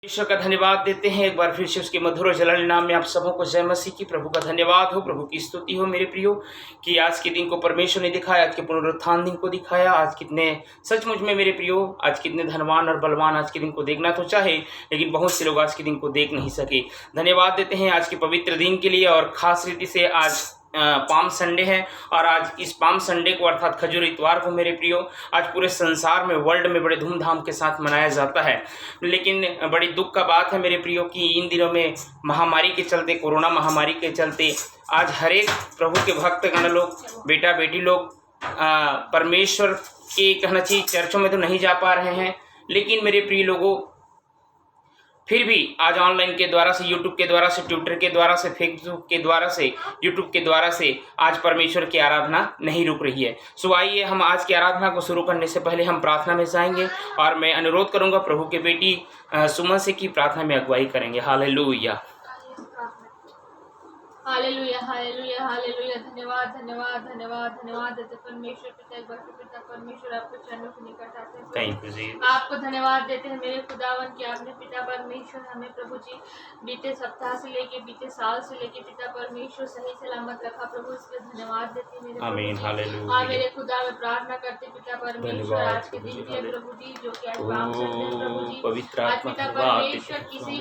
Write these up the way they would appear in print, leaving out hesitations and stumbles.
ईश्वर का धन्यवाद देते हैं एक बार फिर से उसके मधुर और जलाल नाम में आप सबों को जय मसीह की। प्रभु का धन्यवाद हो, प्रभु की स्तुति हो मेरे प्रियो कि आज के दिन को परमेश्वर ने दिखाया, आज के पुनरुत्थान दिन को दिखाया। आज कितने सचमुच में मेरे प्रियो, आज कितने धनवान और बलवान आज के दिन को देखना तो चाहे, लेकिन बहुत से लोग आज के दिन को देख नहीं सके। धन्यवाद देते हैं आज के पवित्र दिन के लिए। और खास रीति से आज पाम संडे है और आज इस पाम संडे को अर्थात खजूर इतवार को मेरे प्रियो आज पूरे संसार में, वर्ल्ड में बड़े धूमधाम के साथ मनाया जाता है। लेकिन बड़ी दुख का बात है मेरे प्रियो कि इन दिनों में महामारी के चलते, कोरोना महामारी के चलते आज हर एक प्रभु के भक्तगण लोग, बेटा बेटी लोग परमेश्वर के कहना चाहिए चर्चों में तो नहीं जा पा रहे हैं। लेकिन मेरे प्रिय लोगों, फिर भी आज ऑनलाइन के द्वारा से, यूट्यूब के द्वारा से, ट्विटर के द्वारा से, फेसबुक के द्वारा से, यूट्यूब के द्वारा से आज परमेश्वर की आराधना नहीं रुक रही है। सो आइए हम आज की आराधना को शुरू करने से पहले हम प्रार्थना में जाएंगे और मैं अनुरोध करूंगा प्रभु के बेटी सुमन से की प्रार्थना में अगुवाई करेंगे। Hallelujah hallelujah hallelujah hallelujah. धन्यवाद धन्यवाद धन्यवाद धन्यवाद देते परमेश्वर पिता, एक बार पिता परमेश्वर आपको चरणों के निकट आते हैं। थैंक यू जी। आपको धन्यवाद देते हैं मेरे खुदावन कि आपने पिता परमेश्वर हमें प्रभु जी बीते सप्ताह से लेके, बीते साल से लेके पिता परमेश्वर सही सलामत रखा। प्रभु इसलिए धन्यवाद देते हैं मेरे आमीन हालेलुया। हाँ मेरे खुदा में प्रार्थना करते पिता परमेश्वर आज के दिन के प्रभु जी जो कि आज पाम संडे है प्रभु जी, पवित्र आज आत्मा पिता परमेश्वर किसी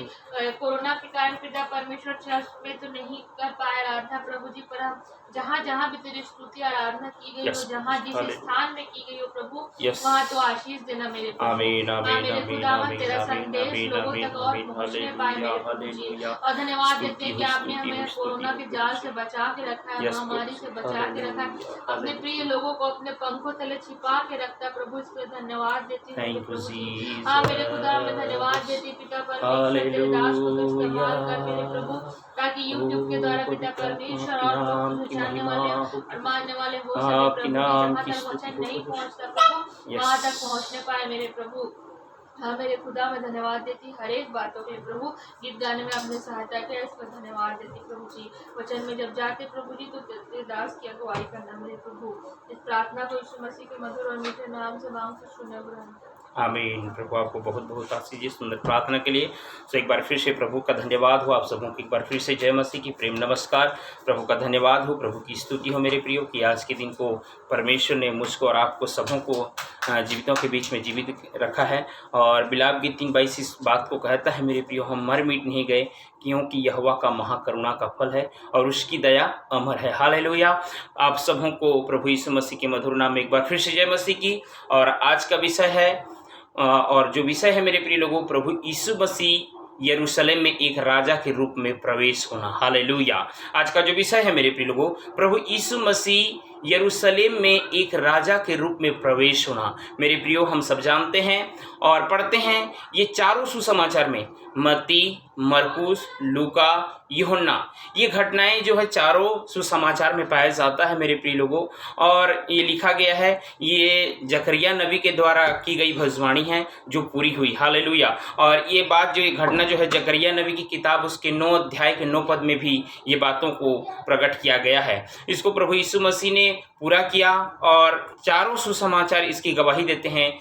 कोरोना के कारण पिता परमेश्वर चर्च में तो नहीं कर पाए आराधना प्रभु जी, पर हम जहाँ जहाँ भी तेरी स्तुति आराधना की गई हो, जहाँ जिस स्थान में की गई हो प्रभु, वहाँ तो आशीष देना मेरे प्रभु। आमीन आमीन मेरे खुदावन तेरा संदेश लोगों तक और पहुँचने पाए मेरे प्रभु जी। और धन्यवाद देते हैं कि आपने हमें कोरोना के जाल से बचा के रखा है, महामारी से बचा के रखा है, अपने प्रिय लोगों को अपने पंखों तले छिपा के रखता है प्रभु। इस पर धन्यवाद देती हूँ प्रभु जी। हाँ मेरे खुदा में धन्यवाद देती पिता परमेश्वर तेरे दास को तो इस्तेमाल कर मेरे प्रभु, ताकि यूट्यूब के द्वारा पिता परमेश्वर और लोग जानने वाले और मानने वाले हो सके प्रभु। जहाँ तक वचन नहीं पहुँचता प्रभु, वहाँ तक पहुँचने पाए मेरे प्रभु। हाँ मेरे खुदा में धन्यवाद देती हर एक बातों के प्रभु, गीत गाने में आपने सहायता किया, इस पर धन्यवाद देती प्रभु जी। वचन में जब जाते प्रभु जी तो तेरे दास की अगुवाई करना मेरे प्रभु। इस प्रार्थना को यीशु मसीह के मधुर और मीठे नाम से मांग से सुने ग्रहण कर। आमीन। प्रभु आपको बहुत बहुत आशीष दे सुंदर प्रार्थना के लिए। तो एक बार फिर से प्रभु का धन्यवाद हो आप सबों की, एक बार फिर से जय मसीह की प्रेम नमस्कार। प्रभु का धन्यवाद हो, प्रभु की स्तुति हो मेरे प्रियो कि आज के दिन को परमेश्वर ने मुझको और आपको सबों को जीवितों के बीच में जीवित रखा है। और बिलाप गीत 3:22 इस बात को कहता है मेरे प्रियो, हम मर मिट नहीं गए क्योंकि यहोवा का महाकरुणा का फल है और उसकी दया अमर है। हालेलुया। आप सबों को प्रभु यीशु मसीह के मधुर नाम में एक बार फिर से जय मसीह की। और आज का विषय है और जो विषय है मेरे प्रिय लोगों, प्रभु यीशु मसीह यरूशलेम में एक राजा के रूप में प्रवेश होना। हालेलुया। आज का जो विषय है मेरे प्रिय लोगों, प्रभु यीशु मसीह यरूशलेम में एक राजा के रूप में प्रवेश होना। मेरे प्रियो, हम सब जानते हैं और पढ़ते हैं ये चारों सुसमाचार में, मत्ती, मरकुस, लूका, यूहन्ना, ये घटनाएं जो है चारों सुसमाचार में पाया जाता है मेरे प्रिय लोगों। और ये लिखा गया है, ये जकरिया नबी के द्वारा की गई भविष्यवाणी है जो पूरी हुई। हालेलुया। और ये बात जो ये घटना जो है जकरिया नबी की किताब उसके 9 अध्याय के 9 पद में भी ये बातों को प्रकट किया गया है। इसको प्रभु यीशु मसीह ने पूरा किया और चारों सुसमाचार इसकी गवाही देते हैं।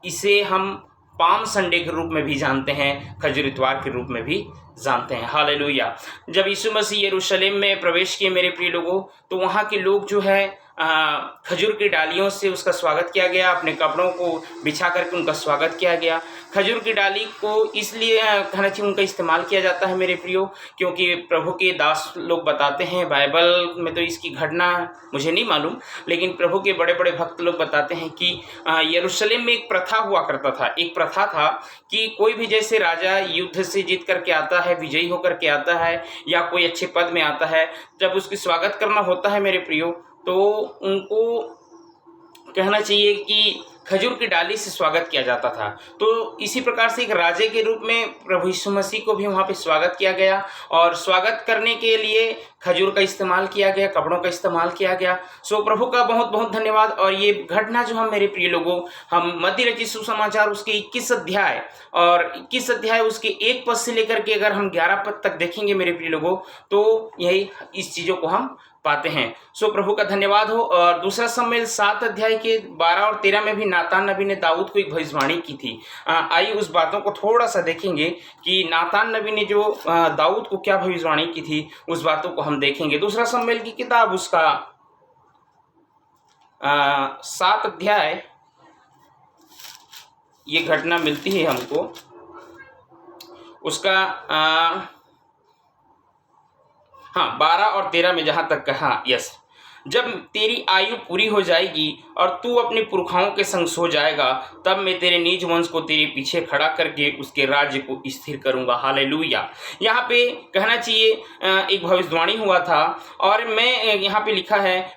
इसे हम पाम संडे के रूप में भी जानते हैं, खजूर इतवार के रूप में भी जानते हैं। हालेलुया। जब यीशु मसीह यरूशलेम में प्रवेश किए मेरे प्रिय लोगों, तो वहाँ के लोग जो है खजूर की डालियों से उसका स्वागत किया गया, अपने कपड़ों को बिछा करके उनका स्वागत किया गया। खजूर की डाली को इसलिए कहना चाहिए उनका इस्तेमाल किया जाता है मेरे प्रियो, क्योंकि प्रभु के दास लोग बताते हैं, बाइबल में तो इसकी घटना मुझे नहीं मालूम, लेकिन प्रभु के बड़े बड़े भक्त लोग बताते हैं कि यरूशलेम में एक प्रथा हुआ करता था। एक प्रथा था कि कोई भी जैसे राजा युद्ध से जीत करके आता है, विजयी होकर के आता है या कोई अच्छे पद में आता है, जब उसकी स्वागत करना होता है मेरे प्रियो, तो उनको कहना चाहिए कि खजूर की डाली से स्वागत किया जाता था। तो इसी प्रकार से एक राजे के रूप में प्रभु यीशु मसीह को भी वहाँ पे स्वागत किया गया और स्वागत करने के लिए खजूर का इस्तेमाल किया गया, कपड़ों का इस्तेमाल किया गया। सो प्रभु का बहुत बहुत धन्यवाद। और ये घटना जो हम मेरे प्रिय लोगों, हम मत्ती रचित सुसमाचार उसके 21 अध्याय और 21 अध्याय उसके 1 पद से लेकर के अगर हम 11 पद तक देखेंगे मेरे प्रिय लोगों, तो यही इस चीज़ों को हम पाते हैं। सो प्रभु का धन्यवाद हो। और दूसरा शमूएल 7 अध्याय के 12 और 13 में भी नातान नबी ने दाऊद को एक भविष्यवाणी की थी। आइए उस बातों को थोड़ा सा देखेंगे कि नातान नबी ने जो दाऊद को क्या भविष्यवाणी की थी, उस बातों को हम देखेंगे। दूसरा शमूएल की किताब उसका 7 अध्याय, ये घटना मिलती है हमको उसका 12 और 13 में जहाँ तक कहा, यस, जब तेरी आयु पूरी हो जाएगी और तू अपने पुरखाओं के संग सो जाएगा, तब मैं तेरे निज वंश को तेरे पीछे खड़ा करके उसके राज्य को स्थिर करूंगा। हालेलुया। यहाँ पे कहना चाहिए एक भविष्यवाणी हुआ था, और मैं यहाँ पे लिखा है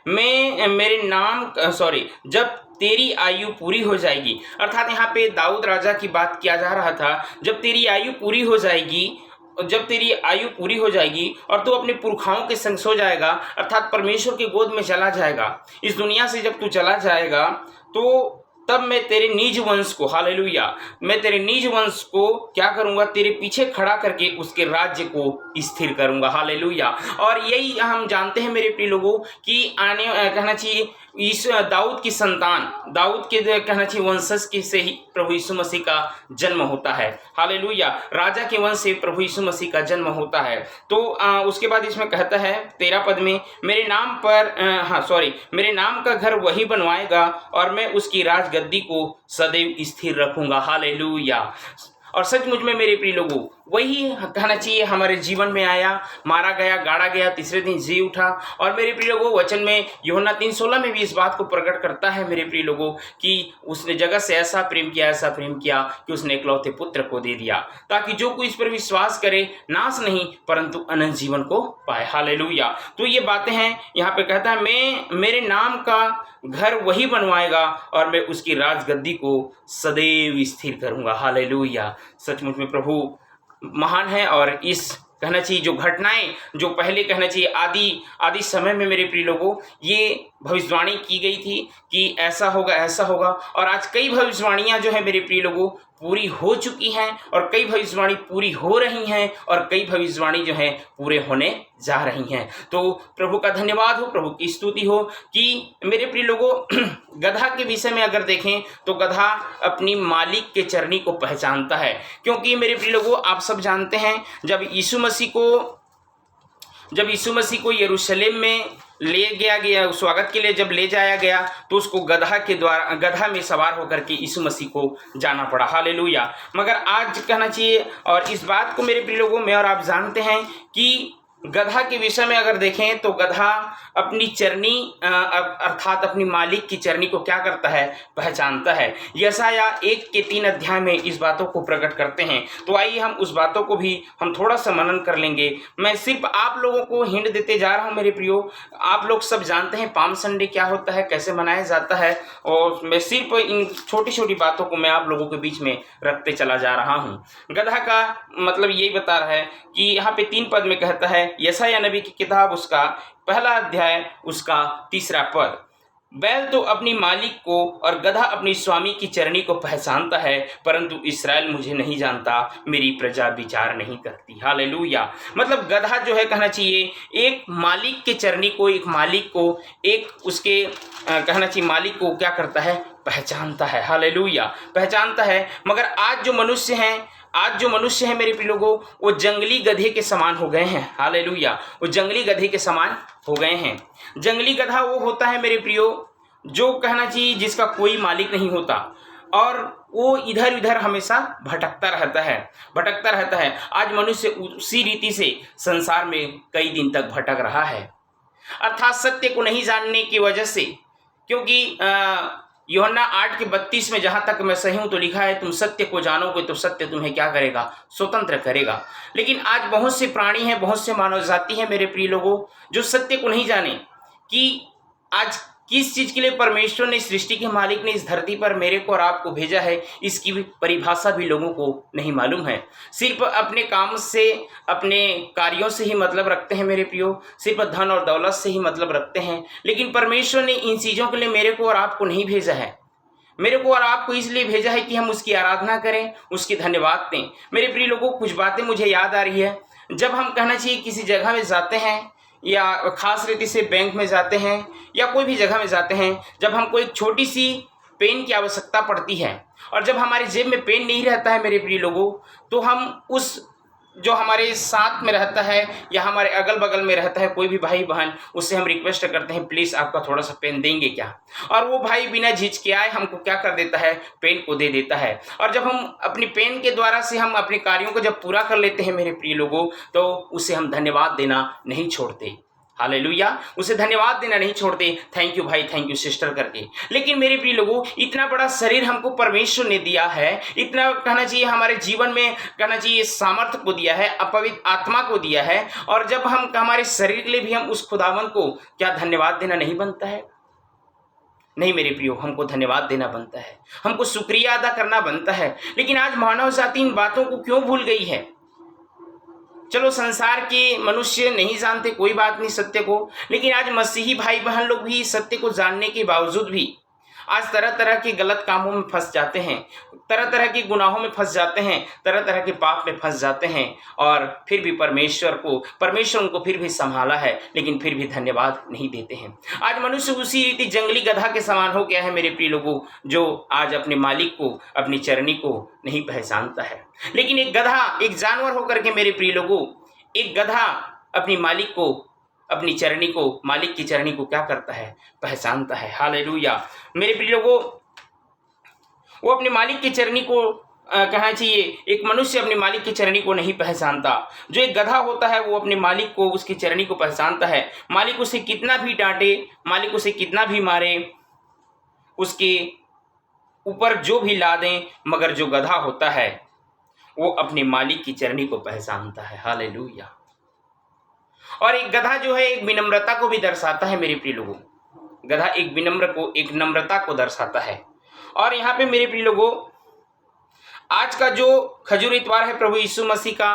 जब तेरी आयु पूरी हो जाएगी, अर्थात यहाँ पे दाऊद राजा की बात किया जा रहा था। जब तेरी आयु पूरी हो जाएगी, जब तेरी आयु पूरी हो जाएगी और तू अपने पुरखाओं के संग सो जाएगा, अर्थात परमेश्वर की गोद में चला जाएगा, इस दुनिया से जब तू चला जाएगा, तो तब मैं तेरे निज वंश को, हालेलुया, मैं तेरे निज वंश को क्या करूंगा, तेरे पीछे खड़ा करके उसके राज्य को स्थिर करूंगा। हालेलुया। और यही हम जानते हैं मेरे प्रिय लोगों कि कहना चाहिए इस दाऊद की संतान, दाऊद के कहना चाहिए वंशज के से ही प्रभु यीशु मसीह का जन्म होता है। हालेलुया। राजा के वंश से प्रभु यीशु मसीह का जन्म होता है। तो उसके बाद इसमें कहता है 13 पद में, मेरे नाम का घर वही बनवाएगा और मैं उसकी राजगद्दी को सदैव स्थिर रखूंगा। हालेलुया। और सचमुच में मेरे प्रिय लोगों, वही कहना चाहिए हमारे जीवन में आया, मारा गया, गाड़ा गया, तीसरे दिन जी उठा। और मेरे प्रिय लोगों, वचन में यूहन्ना 3:16 में भी इस बात को प्रकट करता है मेरे प्रिय लोगों कि उसने जगत से ऐसा प्रेम किया कि उसने इकलौते पुत्र को दे दिया, ताकि जो कोई इस पर विश्वास करे नाश नहीं परंतु अनंत जीवन को पाए। हालेलुया। तो ये बातें हैं, यहाँ पे कहता है मैं मेरे नाम का घर वही बनवाएगा और मैं उसकी राजगद्दी को सदैव स्थिर करूंगा। हालेलुया। सचमुच में प्रभु महान है। और इस कहना चाहिए जो घटनाएं जो पहले कहना चाहिए आदि समय में मेरे प्रिय लोगों ये भविष्यवाणी की गई थी कि ऐसा होगा, और आज कई भविष्यवाणियां जो है मेरे प्रिय लोगों पूरी हो चुकी हैं, और कई भविष्यवाणी पूरी हो रही हैं, और कई भविष्यवाणी जो है पूरे होने जा रही हैं। तो प्रभु का धन्यवाद हो, प्रभु की स्तुति हो कि मेरे प्रिय लोगों गधा के विषय में अगर देखें तो गधा अपनी मालिक के चरनी को पहचानता है। क्योंकि मेरे प्रिय लोगों आप सब जानते हैं जब यीशु मसीह को यरूशलेम में ले गया स्वागत के लिए जब ले जाया गया, तो उसको गधा में सवार होकर के यीशु मसीह को जाना पड़ा। हालेलुया। मगर आज कहना चाहिए, और इस बात को मेरे प्रिय लोगों में और आप जानते हैं कि गधा के विषय में अगर देखें तो गधा अपनी चरनी अर्थात अपनी मालिक की चरनी को क्या करता है, पहचानता है। यशाया 1:3 अध्याय में इस बातों को प्रकट करते हैं। तो आइए हम उस बातों को भी हम थोड़ा सा मनन कर लेंगे। मैं सिर्फ आप लोगों को हिंट देते जा रहा हूं मेरे प्रियो। आप लोग सब जानते हैं पाम संडे क्या होता है, कैसे मनाया जाता है, और मैं सिर्फ इन छोटी छोटी बातों को मैं आप लोगों के बीच में रखते चला जा रहा हूँ। गधा का मतलब यही बता रहा है कि यहाँ पे 3 पद में कहता है, यशाया नबी की किताब उसका 1 अध्याय उसका 3 पद, बैल तो अपनी मालिक को और गधा अपनी स्वामी की चरनी को पहचानता है, परंतु इस्राएल मुझे नहीं जानता, मेरी प्रजा विचार नहीं करती। हालेलुया। मतलब गधा जो है कहना चाहिए एक मालिक के चरनी को, एक मालिक को, एक उसके कहना चाहिए मालिक को क्या करता है, पहचानता है। हालेलुया। पहचानता है। मगर आज जो मनुष्य है मेरे प्रिय लोगों, वो जंगली गधे के समान हो गए हैं। हालेलुया। वो जंगली गधे के समान हो गए हैं। जंगली गधा वो होता है मेरे प्रियो जो कहना चाहिए जिसका कोई मालिक नहीं होता, और वो इधर उधर हमेशा भटकता रहता है। आज मनुष्य उसी रीति से संसार में कई दिन तक भटक रहा है, अर्थात सत्य को नहीं जानने की वजह से। क्योंकि यूहन्ना 8:32 में जहाँ तक मैं सही हूँ तो लिखा है, तुम सत्य को जानोगे तो सत्य तुम्हें क्या करेगा, स्वतंत्र करेगा। लेकिन आज बहुत से प्राणी हैं, बहुत से मानव जाति है मेरे प्रिय लोगों जो सत्य को नहीं जाने कि आज किस चीज़ के लिए परमेश्वर ने, सृष्टि के मालिक ने इस धरती पर मेरे को और आपको भेजा है, इसकी भी परिभाषा भी लोगों को नहीं मालूम है। सिर्फ अपने काम से, अपने कार्यों से ही मतलब रखते हैं मेरे प्रियो, सिर्फ धन और दौलत से ही मतलब रखते हैं। लेकिन परमेश्वर ने इन चीज़ों के लिए मेरे को और आपको नहीं भेजा है। मेरे को और आपको इसलिए भेजा है कि हम उसकी आराधना करें, उसकी धन्यवाद दें। मेरे प्रिय लोगों, कुछ बातें मुझे याद आ रही है। जब हम कहना चाहिए किसी जगह में जाते हैं या खास रीति से बैंक में जाते हैं या कोई भी जगह में जाते हैं, जब हमको एक छोटी सी पेन की आवश्यकता पड़ती है और जब हमारी जेब में पेन नहीं रहता है मेरे प्रिय लोगों, तो हम उस जो हमारे साथ में रहता है या हमारे अगल बगल में रहता है कोई भी भाई बहन, उससे हम रिक्वेस्ट करते हैं प्लीज़ आपका थोड़ा सा पेन देंगे क्या, और वो भाई बिना झिझकियाए हमको क्या कर देता है, पेन को दे देता है। और जब हम अपनी पेन के द्वारा से हम अपने कार्यों को जब पूरा कर लेते हैं मेरे प्रिय लोगों, तो उसे हम धन्यवाद देना नहीं छोड़ते। हालेलुया, उसे धन्यवाद देना नहीं छोड़ते, थैंक यू भाई, थैंक यू सिस्टर करके। लेकिन मेरे प्रिय लोगों, इतना बड़ा शरीर हमको परमेश्वर ने दिया है, इतना कहना चाहिए हमारे जीवन में कहना चाहिए सामर्थ्य को दिया है, अपवित्र आत्मा को दिया है, और जब हम हमारे शरीर के लिए भी हम उस खुदावन को क्या धन्यवाद देना नहीं बनता है? नहीं मेरे प्रियो, हमको धन्यवाद देना बनता है, हमको शुक्रिया अदा करना बनता है। लेकिन आज मानव जाति इन बातों को क्यों भूल गई है? चलो संसार के मनुष्य नहीं जानते, कोई बात नहीं सत्य को, लेकिन आज मसीही भाई बहन लोग भी सत्य को जानने के बावजूद भी आज तरह तरह के गलत कामों में फंस जाते हैं, तरह तरह के गुनाहों में फंस जाते हैं, तरह तरह के पाप में फंस जाते हैं, और फिर भी परमेश्वर उनको फिर भी संभाला है, लेकिन फिर भी धन्यवाद नहीं देते हैं। आज मनुष्य उसी रीति जंगली गधा के समान हो गया है मेरे प्रिय लोगों, जो आज अपने मालिक को, अपनी चरनी को नहीं पहचानता है। लेकिन एक गधा, एक जानवर होकर के मेरे प्रिय लोगों, एक गधा अपनी मालिक को, अपनी चरनी को, मालिक की चरनी को क्या करता है? पहचानता है। हालेलुया मेरे प्रिय लोगों, वो अपने मालिक की चरनी को कहना चाहिए, एक मनुष्य अपने मालिक की चरनी को नहीं पहचानता। जो एक गधा होता है वो अपने मालिक को, उसकी चरनी को पहचानता है। मालिक उसे कितना भी डांटे, मालिक उसे कितना भी मारे, उसके ऊपर जो भी ला दें, मगर जो गधा होता है वो अपने मालिक की चरनी को पहचानता है। हालेलुया। और एक गधा जो है एक विनम्रता को भी दर्शाता है मेरे प्रिय लोगों, गधा एक नम्रता को दर्शाता है। और यहाँ पे मेरे प्रिय लोगों, आज का जो खजूर इतवार है, प्रभु यीशु मसीह का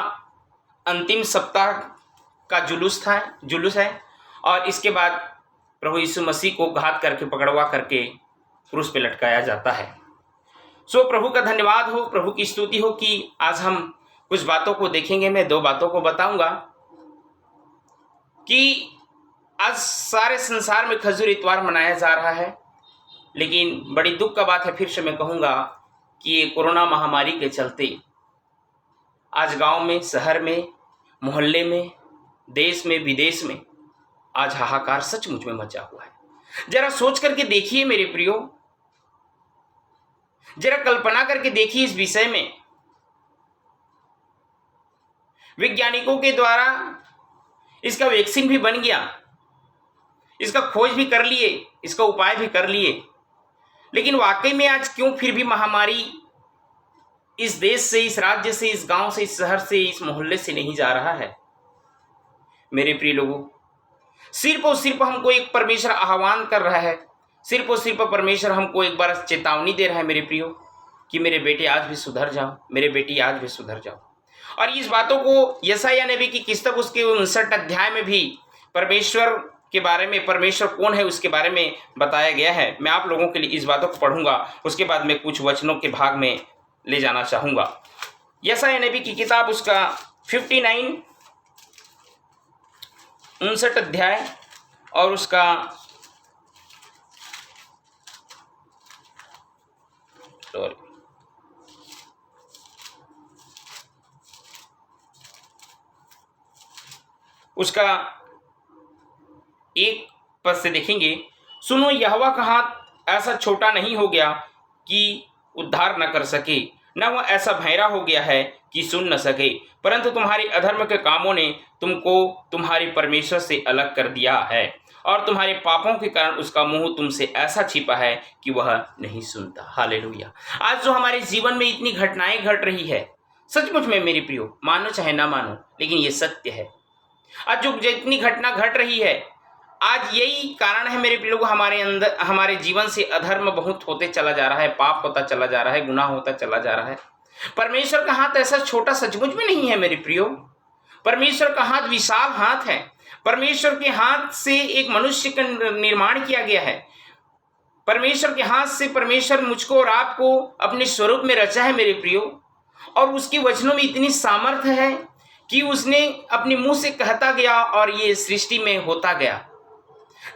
अंतिम सप्ताह का जुलूस है, और इसके बाद प्रभु यीशु मसीह को घात करके, पकड़वा करके क्रूस पे लटकाया जाता है। सो प्रभु का धन्यवाद हो, प्रभु की स्तुति हो कि आज हम कुछ बातों को देखेंगे। मैं 2 बातों को बताऊंगा कि आज सारे संसार में खजूर इतवार मनाया जा रहा है, लेकिन बड़ी दुख का बात है, फिर से मैं कहूँगा कि ये कोरोना महामारी के चलते आज गांव में, शहर में, मोहल्ले में, देश में, विदेश में आज हाहाकार सचमुच में मचा हुआ है। जरा सोच करके देखिए मेरे प्रियो, जरा कल्पना करके देखिए इस विषय में। वैज्ञानिकों के द्वारा इसका वैक्सीन भी बन गया, इसका खोज भी कर लिए, इसका उपाय भी कर लिए, लेकिन वाकई में आज क्यों फिर भी महामारी इस देश से, इस राज्य से, इस गांव से, इस शहर से, इस मोहल्ले से नहीं जा रहा है? मेरे प्रिय लोगों, सिर्फ और सिर्फ हमको एक परमेश्वर आह्वान कर रहा है, सिर्फ और सिर्फ परमेश्वर हमको एक बार चेतावनी दे रहा है मेरे प्रियो, कि मेरे बेटे आज भी सुधर जाओ, मेरे बेटी आज भी सुधर जाओ। और इस बातों को यशायाह नबी की किताब उसके 59 अध्याय में भी परमेश्वर के बारे में, परमेश्वर कौन है उसके बारे में बताया गया है। मैं आप लोगों के लिए इस बातों को पढ़ूंगा, उसके बाद मैं कुछ वचनों के भाग में ले जाना चाहूँगा। यशायाह नबी की किताब उसका 59 अध्याय और उसका उसका 1 पद से देखेंगे। सुनो, यहोवा का हाथ ऐसा छोटा नहीं हो गया कि उद्धार न कर सके, न वह ऐसा बहरा हो गया है कि सुन न सके, परंतु तुम्हारे अधर्म के कामों ने तुमको तुम्हारे परमेश्वर से अलग कर दिया है, और तुम्हारे पापों के कारण उसका मुंह तुमसे ऐसा छिपा है कि वह नहीं सुनता। हालेलुया। आज जो हमारे जीवन में इतनी घटनाएं घट रही है, सचमुच में मेरे प्रियो, मानो चाहे ना मानो, लेकिन ये सत्य है। आज जो जितनी घटना घट रही है, आज यही कारण है मेरे प्रियो, हमारे अंदर, हमारे जीवन से अधर्म बहुत होते चला जा रहा है, पाप होता चला जा रहा है, गुनाह होता चला जा रहा है। परमेश्वर का हाथ ऐसा छोटा सचमुच में नहीं है मेरे प्रियो, परमेश्वर का हाथ विशाल हाथ है। परमेश्वर के हाथ से एक मनुष्य का निर्माण किया गया है। परमेश्वर के हाथ से परमेश्वर मुझको और आपको अपने स्वरूप में रचा है मेरे प्रियो, और उसके वचनों में इतनी सामर्थ्य है कि उसने अपने मुंह से कहता गया और ये सृष्टि में होता गया।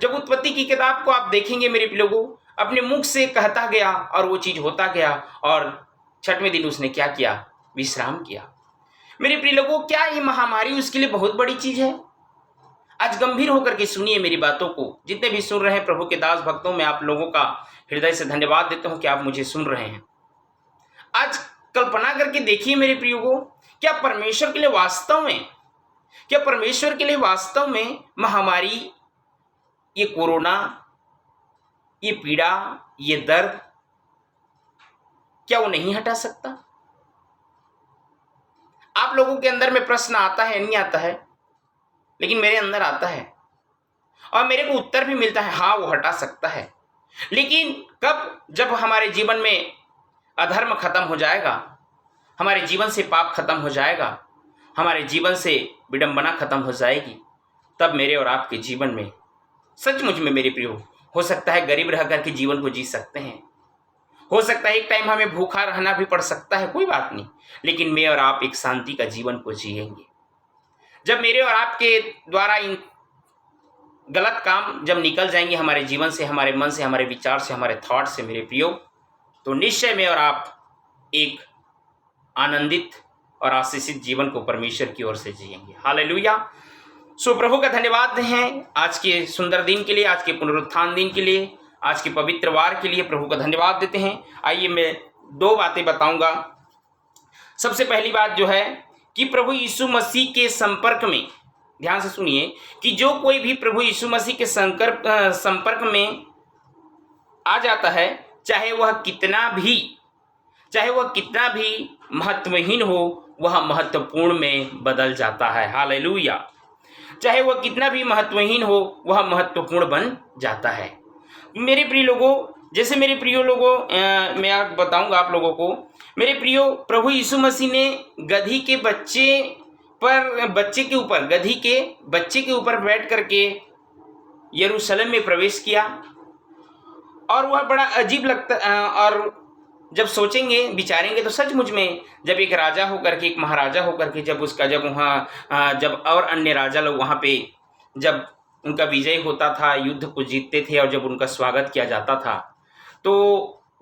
जब उत्पत्ति की किताब को आप देखेंगे मेरे लोगों, अपने मुख से कहता गया और वो चीज होता गया, और छठवें दिन उसने क्या किया? विश्राम किया। मेरे प्रिय लोगों, क्या ये महामारी उसके लिए बहुत बड़ी चीज है? आज गंभीर होकर के सुनिए मेरी बातों को। जितने भी सुन रहे हैं प्रभु के दास भक्तों, में आप लोगों का हृदय से धन्यवाद देता हूं कि आप मुझे सुन रहे हैं। आज कल्पना करके देखिए मेरे प्रियो को, क्या परमेश्वर के लिए वास्तव में महामारी, ये कोरोना, ये पीड़ा, ये दर्द, क्या वो नहीं हटा सकता? आप लोगों के अंदर में प्रश्न आता है, नहीं आता है? लेकिन मेरे अंदर आता है और मेरे को उत्तर भी मिलता है, हाँ वो हटा सकता है। लेकिन कब? जब हमारे जीवन में अधर्म खत्म हो जाएगा, हमारे जीवन से पाप खत्म हो जाएगा, हमारे जीवन से विडंबना खत्म हो जाएगी, तब मेरे और आपके जीवन में सचमुच में मेरे प्रियो, हो सकता है गरीब रह करके जीवन को जी सकते हैं, हो सकता है एक टाइम हमें भूखा रहना भी पड़ सकता है, कोई बात नहीं, लेकिन मैं और आप एक शांति का जीवन को जिएंगे। जब मेरे और आपके द्वारा इन गलत काम जब निकल जाएंगे हमारे जीवन से, हमारे मन से, हमारे विचार से, हमारे थॉट से मेरे प्रियो, तो निश्चय मैं और आप एक आनंदित और आशीषित जीवन को परमेश्वर की ओर से जिएंगे। हालेलुया। सो प्रभु का धन्यवाद हैं आज के सुंदर दिन के लिए, आज के पुनरुत्थान दिन के लिए, आज के पवित्र वार के लिए प्रभु का धन्यवाद देते हैं। आइए मैं 2 बातें बताऊंगा। सबसे पहली बात जो है कि प्रभु यीशु मसीह के संपर्क में, ध्यान से सुनिए, कि जो कोई भी प्रभु यीशु मसीह के संपर्क में आ जाता है, चाहे वह कितना भी महत्वहीन हो, वह महत्वपूर्ण में बदल जाता है। हालेलुया। चाहे वह कितना भी महत्वहीन हो, वह महत्वपूर्ण बन जाता है। मेरे प्रिय लोगों, जैसे मेरे प्रियो लोगों, मैं आप बताऊंगा आप लोगों को, मेरे प्रियो, प्रभु यीशु मसीह ने गधी के बच्चे के ऊपर बैठ करके यरूशलेम में प्रवेश किया, और वह बड़ा अजीब लगता, और जब सोचेंगे विचारेंगे तो सचमुच में जब एक राजा होकर के, एक महाराजा होकर के, जब और अन्य राजा लोग वहाँ पे जब उनका विजय होता था, युद्ध को जीतते थे, और जब उनका स्वागत किया जाता था, तो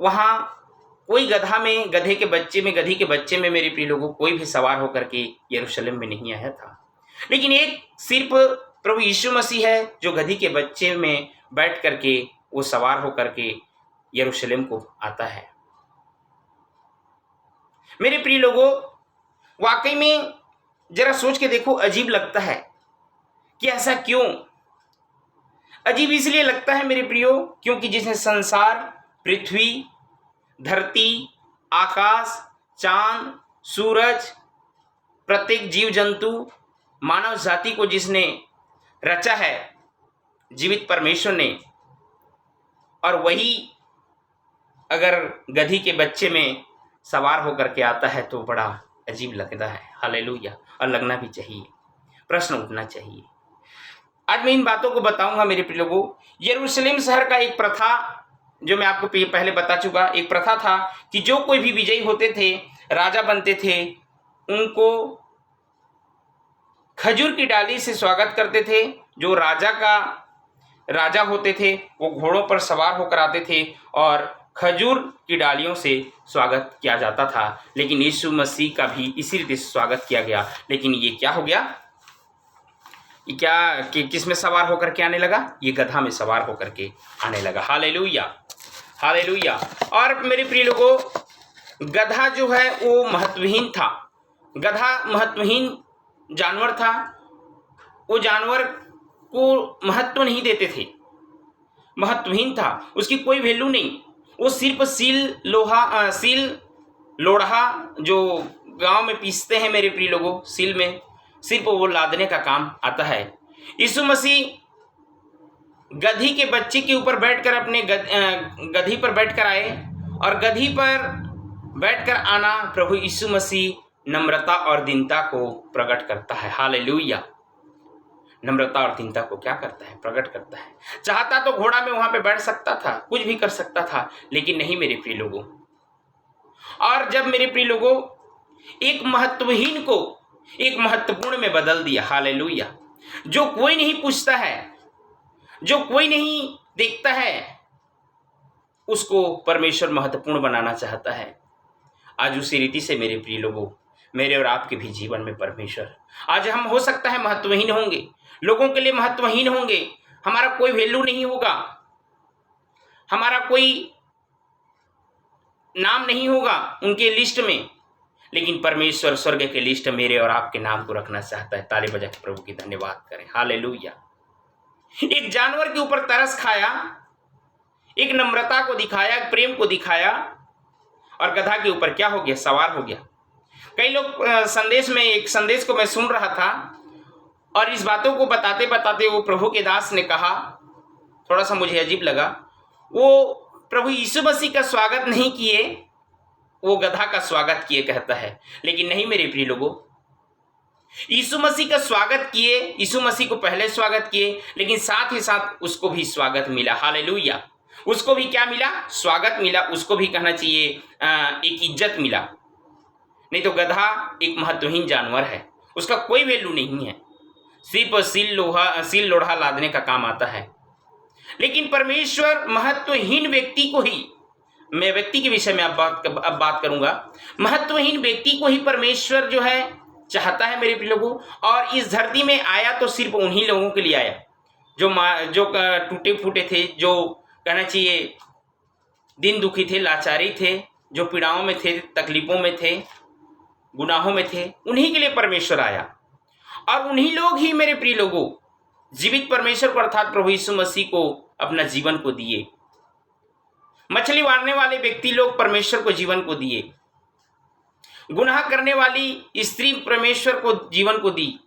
वहाँ कोई गधी के बच्चे में मेरे प्रिय लोगों, कोई भी सवार होकर के यरूशलेम में नहीं आया था। लेकिन एक सिर्फ प्रभु यीशु मसीह है जो गधी के बच्चे में बैठ करके वो सवार होकर के यरूशलेम को आता है। मेरे प्रिय लोगों, वाकई में जरा सोच के देखो, अजीब लगता है कि ऐसा क्यों? अजीब इसलिए लगता है मेरे प्रियो, क्योंकि जिसने संसार, पृथ्वी, धरती, आकाश, चांद, सूरज, प्रत्येक जीव जंतु, मानव जाति को जिसने रचा है, जीवित परमेश्वर ने, और वही अगर गधी के बच्चे में सवार होकर के आता है तो बड़ा अजीब लगता है। हालेलुया। और लगना भी चाहिए, प्रश्न उठना चाहिए। आज मैं इन बातों को बताऊंगा मेरे प्रिय लोगों। यरूशलेम शहर का एक प्रथा, जो मैं आपको पहले बता चुका, एक प्रथा था कि जो कोई भी विजयी होते थे, राजा बनते थे, उनको खजूर की डाली से स्वागत करते थे। जो राजा होते थे वो घोड़ों पर सवार होकर आते थे और खजूर की डालियों से स्वागत किया जाता था। लेकिन यीशु मसीह का भी इसी रीति से स्वागत किया गया। लेकिन ये क्या हो गया? ये क्या कि किस में सवार होकर के आने लगा? ये गधा में सवार होकर के आने लगा। Hallelujah, hallelujah. और मेरे प्रिय लोगों, गधा जो है वो महत्वहीन था। गधा महत्वहीन जानवर था। वो जानवर को महत्व नहीं देते थे, महत्वहीन था, उसकी कोई वैल्यू नहीं। वो सिर्फ सील लोढ़ा जो गांव में पीसते हैं मेरे प्रिय लोगों, सील में सिर्फ वो लादने का काम आता है। यीशु मसीह गधी के बच्चे के ऊपर बैठकर अपने गधी पर बैठकर आए, और गधी पर बैठकर आना प्रभु यीशु मसीह नम्रता और दीनता को प्रकट करता है। हालेलुया। नम्रता और दीनता को क्या करता है? प्रकट करता है। चाहता तो घोड़ा में वहां पे बैठ सकता था, कुछ भी कर सकता था, लेकिन नहीं मेरे प्रिय लोगों। और जब मेरे प्रिय लोगों एक महत्वहीन को एक महत्वपूर्ण में बदल दिया। हालेलुया। जो कोई नहीं पूछता है, जो कोई नहीं देखता है, उसको परमेश्वर महत्वपूर्ण बनाना चाहता है। आज उसी रीति से मेरे प्रिय लोगों, मेरे और आपके भी जीवन में परमेश्वर, आज हम हो सकता है महत्वहीन होंगे, लोगों के लिए महत्वहीन होंगे, हमारा कोई वैल्यू नहीं होगा, हमारा कोई नाम नहीं होगा उनके लिस्ट में, लेकिन परमेश्वर स्वर्ग के लिस्ट मेरे और आपके नाम को रखना चाहता है। ताली बजा के प्रभु की धन्यवाद करें। हालेलुया। एक जानवर के ऊपर तरस खाया, एक नम्रता को दिखाया, एक प्रेम को दिखाया, और गधा के ऊपर क्या हो गया? सवार हो गया। कई लोग संदेश में, एक संदेश को मैं सुन रहा था, और इस बातों को बताते बताते वो प्रभु के दास ने कहा, थोड़ा सा मुझे अजीब लगा, वो प्रभु यीशु मसीह का स्वागत नहीं किए, वो गधा का स्वागत किए कहता है। लेकिन नहीं मेरे प्रिय लोगों, यीशु मसीह का स्वागत किए, यीशु मसीह को पहले स्वागत किए, लेकिन साथ ही साथ उसको भी स्वागत मिला। हालेलुया। उसको भी क्या मिला? स्वागत मिला। उसको भी कहना चाहिए एक इज्जत मिला। नहीं तो गधा एक महत्वहीन जानवर है, उसका कोई वैल्यू नहीं है, सिर्फ सील लोढ़ा लादने का काम आता है। लेकिन परमेश्वर महत्वहीन व्यक्ति को ही, मैं व्यक्ति के विषय में अब बात करूंगा, महत्वहीन व्यक्ति को ही परमेश्वर जो है चाहता है मेरे प्रिय लोगों। और इस धरती में आया तो सिर्फ उन्हीं लोगों के लिए आया जो टूटे फूटे थे, जो कहना चाहिए दिन दुखी थे, लाचारी थे, जो पीड़ाओं में थे, तकलीफों में थे, गुनाहों में थे, उन्हीं के लिए परमेश्वर आया। और उन्हीं लोग ही मेरे प्रिय लोगों जीवित परमेश्वर को अर्थात प्रभु यीशु मसीह को अपना जीवन को दिए। मछली मारने वाले व्यक्ति लोग परमेश्वर को जीवन को दिए, गुनाह करने वाली स्त्री परमेश्वर को जीवन को दी।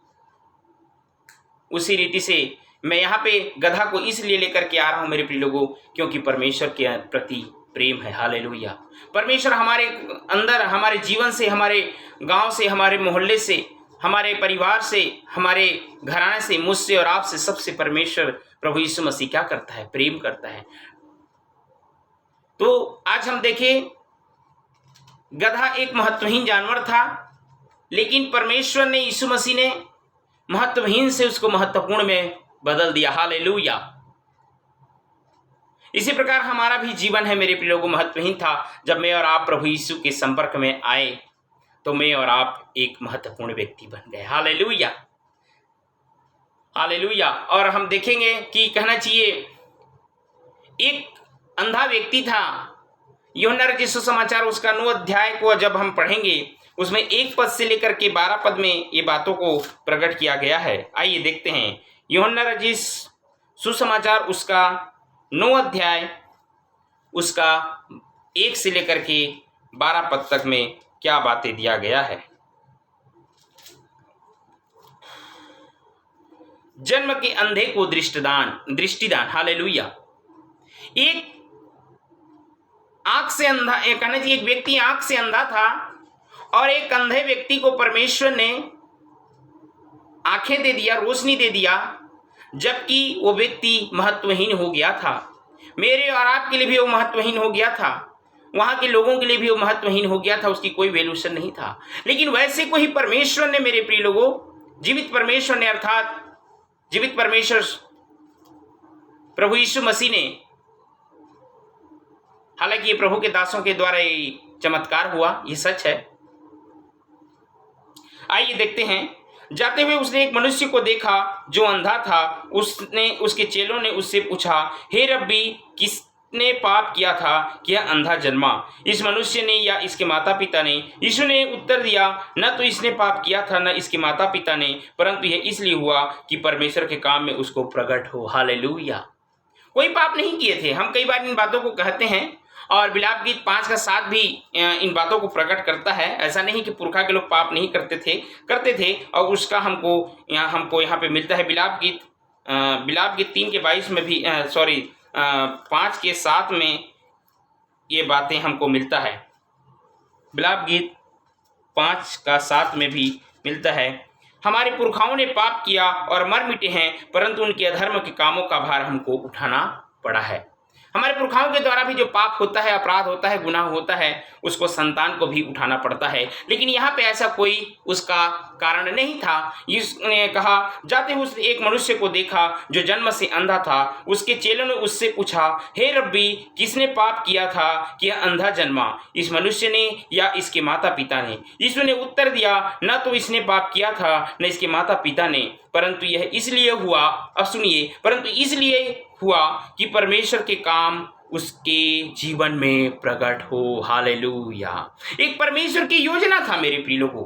उसी रीति से मैं यहाँ पे गधा को इसलिए लेकर के आ रहा हूं मेरे प्रिय लोगों, क्योंकि परमेश्वर के प्रति प्रेम है। हालेलुया। परमेश्वर हमारे अंदर, हमारे जीवन से, हमारे गांव से, हमारे मोहल्ले से, हमारे परिवार से, हमारे घराने से, मुझसे और आपसे, सबसे परमेश्वर प्रभु यीशु मसीह क्या करता है? प्रेम करता है। तो आज हम देखें, गधा एक महत्वहीन जानवर था, लेकिन परमेश्वर ने, यीशु मसीह ने महत्वहीन से उसको महत्वपूर्ण में बदल दिया। हालेलुया। इसी प्रकार हमारा भी जीवन है मेरे प्रिय लोगों, महत्वहीन था। जब मैं और आप प्रभु यीशु के संपर्क में आए तो मैं और आप एक महत्वपूर्ण व्यक्ति बन गए। Hallelujah, hallelujah. और हम देखेंगे कि कहना चाहिए एक अंधा व्यक्ति था। यूहन्ना रचित सुसमाचार उसका 9 अध्याय को जब हम पढ़ेंगे, उसमें 1 पद से लेकर के 12 पद में ये बातों को प्रकट किया गया है। आइए देखते हैं यूहन्ना रचित सुसमाचार उसका 9 अध्याय उसका 1 से लेकर के 12 पद तक में क्या बातें दिया गया है। जन्म के अंधे को दृष्टिदान। हालेलुया। एक आंख से अंधा, कहना चाहिए एक व्यक्ति आंख से अंधा था, और एक अंधे व्यक्ति को परमेश्वर ने आंखें दे दिया, रोशनी दे दिया, जबकि वो व्यक्ति महत्वहीन हो गया था। मेरे और आपके लिए भी वो महत्वहीन हो गया था, वहां के लोगों के लिए भी वो महत्वहीन हो गया था, उसकी कोई वैल्यूशन नहीं था। लेकिन वैसे को ही परमेश्वर ने, मेरे प्रिय लोगों, जीवित परमेश्वर ने, अर्थात जीवित परमेश्वर प्रभु यीशु मसीह ने, हालांकि ये प्रभु के दासों के द्वारा ये चमत्कार हुआ, ये सच है। आइए देखते हैं। जाते हुए उसने एक मनुष्य को देखा जो अंधा था। उसके चेलों ने उससे पूछा, हे रब्बी, किसने पाप किया था कि यह अंधा जन्मा, इस मनुष्य ने या इसके माता पिता ने? यीशु ने उत्तर दिया, न तो इसने पाप किया था, न इसके माता पिता ने, परंतु यह इसलिए हुआ कि परमेश्वर के काम में उसको प्रकट हो। हालेलुया। कोई पाप नहीं किए थे। हम कई बार इन बातों को कहते हैं, और विलाप गीत 5:7 भी इन बातों को प्रकट करता है। ऐसा नहीं कि पुरखा के लोग पाप नहीं करते थे, और उसका हमको यहाँ पे मिलता है। विलाप गीत 3:22 में भी 5:7 में ये बातें हमको मिलता है। विलाप गीत 5:7 में भी मिलता है, हमारे पुरखाओं ने पाप किया और मर मिटे हैं, परंतु उनके अधर्म के कामों का भार हमको उठाना पड़ा है। हमारे पुरखाओं के द्वारा भी जो पाप होता है, अपराध होता है, गुनाह होता है, उसको संतान को भी उठाना पड़ता है। लेकिन यहाँ पे ऐसा कोई उसका कारण नहीं था। इसने कहा, जाते हुए उसने एक मनुष्य को देखा जो जन्म से अंधा था। उसके चेलों ने उससे पूछा, हे रब्बी, किसने पाप किया था कि यह अंधा जन्मा, इस मनुष्य ने या इसके माता पिता ने? यीशु ने उत्तर दिया, न तो इसने पाप किया था न इसके माता पिता ने, परंतु यह इसलिए हुआ, अब सुनिए, परंतु इसलिए हुआ कि परमेश्वर के काम उसके जीवन में प्रकट हो। हालेलुया। एक परमेश्वर की योजना था मेरे प्रिय लोगों,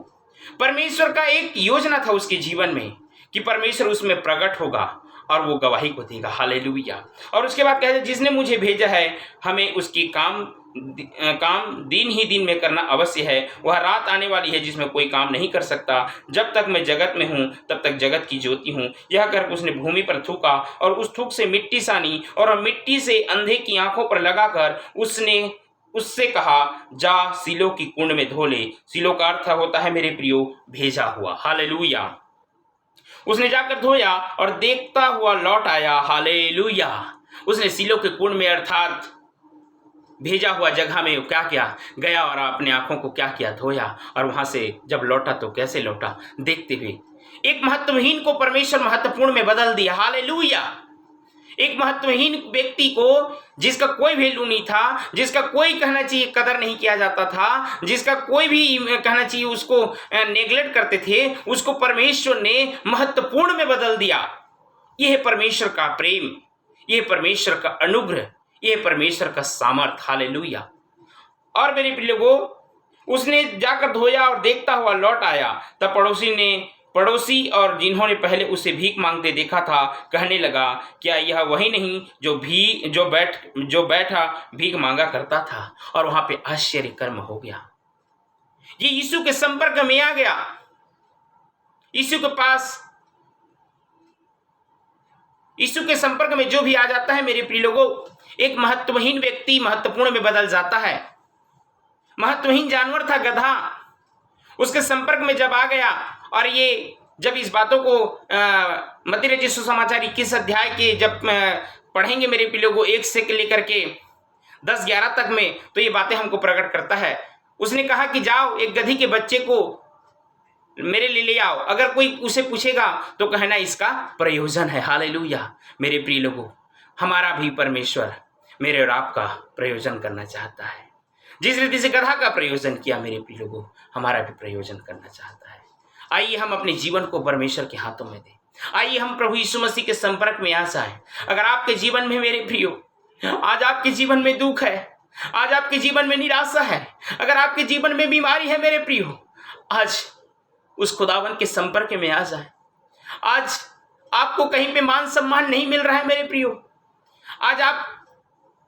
परमेश्वर का एक योजना था उसके जीवन में कि परमेश्वर उसमें प्रकट होगा और वो गवाही को देगा। हालेलुया। और उसके बाद कहते, जिसने मुझे भेजा है हमें उसकी काम दिन ही दिन में करना अवश्य है। वह रात आने वाली है जिसमें कोई काम नहीं कर सकता। जब तक मैं जगत में हूँ तब तक जगत की ज्योति हूँ। यह कर उसने भूमि पर थूका और उस थूक से मिट्टी सानी और मिट्टी से अंधे की आंखों पर लगाकर उससे कहा, जा सिलो की कुंड में धो ले। सिलो का अर्थ होता है मेरे प्रियो भेजा हुआ। हालेलुया। उसने जाकर धोया और देखता हुआ लौट आया। हालेलुया। उसने सिलो के कुंड में अर्थात भेजा हुआ जगह में क्या किया, गया और अपने आंखों को क्या किया, धोया। और वहां से जब लौटा तो कैसे लौटा, देखते हुए एक महत्वहीन को परमेश्वर महत्वपूर्ण में बदल दिया। हालेलुया। एक महत्वहीन व्यक्ति को, जिसका कोई वैल्यू नहीं था, जिसका कोई कहना चाहिए कदर नहीं किया जाता था, जिसका कोई भी कहना चाहिए उसको नेग्लेक्ट करते थे, उसको परमेश्वर ने महत्वपूर्ण में बदल दिया। यह है परमेश्वर का प्रेम, यह परमेश्वर का अनुग्रह, यह परमेश्वर का सामर्थ। हालेलुया। और मेरे प्रिय लोगों, उसने जाकर धोया और देखता हुआ लौट आया। तब पड़ोसी और जिन्होंने पहले उसे भीख मांगते देखा था कहने लगा, क्या यह वही नहीं जो बैठा भीख मांगा करता था? और वहां पे आश्चर्य कर्म हो गया। ये यीशु के संपर्क में आ गया। यीशु के संपर्क में जो भी आ जाता है मेरे प्रिय लोगों, एक महत्वहीन व्यक्ति महत्वपूर्ण में बदल जाता है। महत्वहीन जानवर था गधा, उसके संपर्क में जब आ गया और ये जब इस बातों को मत्ती रचित सुसमाचार 21 अध्याय के जब पढ़ेंगे मेरे प्रिय लोगों 1 से लेकर के 10-11 तक में, तो ये बातें हमको प्रकट करता है। उसने कहा कि जाओ एक गधी के बच्चे को मेरे लिए ले आओ, अगर कोई उसे पूछेगा तो कहना इसका प्रयोजन है। हालेलुया। मेरे प्रिय लोगों, हमारा भी परमेश्वर मेरे और आपका प्रयोजन करना चाहता है। जिस रीति से गधा का प्रयोजन किया मेरे प्रिय लोगों, हमारा भी प्रयोजन करना चाहता है। आइए हम अपने जीवन को परमेश्वर के हाथों में दें। आइए हम प्रभु यीशु मसीह के संपर्क में आ जाएं। अगर आपके जीवन में मेरे प्रियो आज आपके जीवन में दुख है, आज आपके जीवन में निराशा है, अगर आपके जीवन में बीमारी है मेरे प्रियो, आज उस खुदावन के संपर्क में आ जाए। आज आपको कहीं पे मान सम्मान नहीं मिल रहा है मेरे प्रियो, आज आप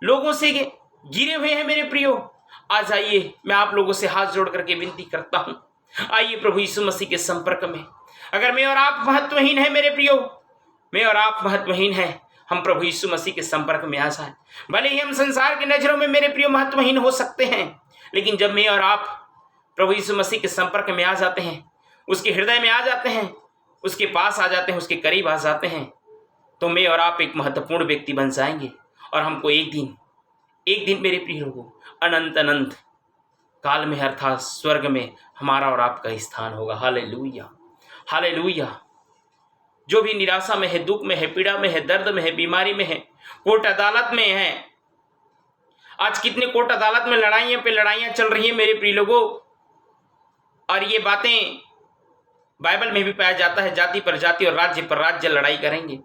लोगों से गिरे हुए हैं मेरे प्रियो, आज आइए मैं आप लोगों से हाथ जोड़ करके विनती करता हूं, आइए प्रभु यीशु मसीह के संपर्क में। अगर मैं और आप महत्वहीन है मेरे प्रियो, मैं और आप महत्वहीन है, हम प्रभु यीशु मसीह के संपर्क में आ जाए। भले ही हम संसार की नजरों में मेरे प्रियो महत्वहीन हो सकते हैं, लेकिन जब मैं और आप प्रभु यीशु मसीह के संपर्क में आ जाते हैं, उसके हृदय में आ जाते हैं, उसके पास आ जाते हैं, उसके करीब आ जाते हैं, तो मैं और आप एक महत्वपूर्ण व्यक्ति बन जाएंगे। और हमको एक दिन मेरे प्रिय लोगों अनंत काल में अर्थात स्वर्ग में हमारा और आपका स्थान होगा। हालेलुया। हालेलुया। जो भी निराशा में है, दुख में है, पीड़ा में है, दर्द में है, बीमारी में है, कोर्ट अदालत में है, आज कितने कोर्ट अदालत में लड़ाइयां चल रही हैं मेरे प्रिय लोगों, और ये बातें बाइबल में भी पाया जाता है, जाति पर जाति और राज्य पर राज्य लड़ाई करेंगे,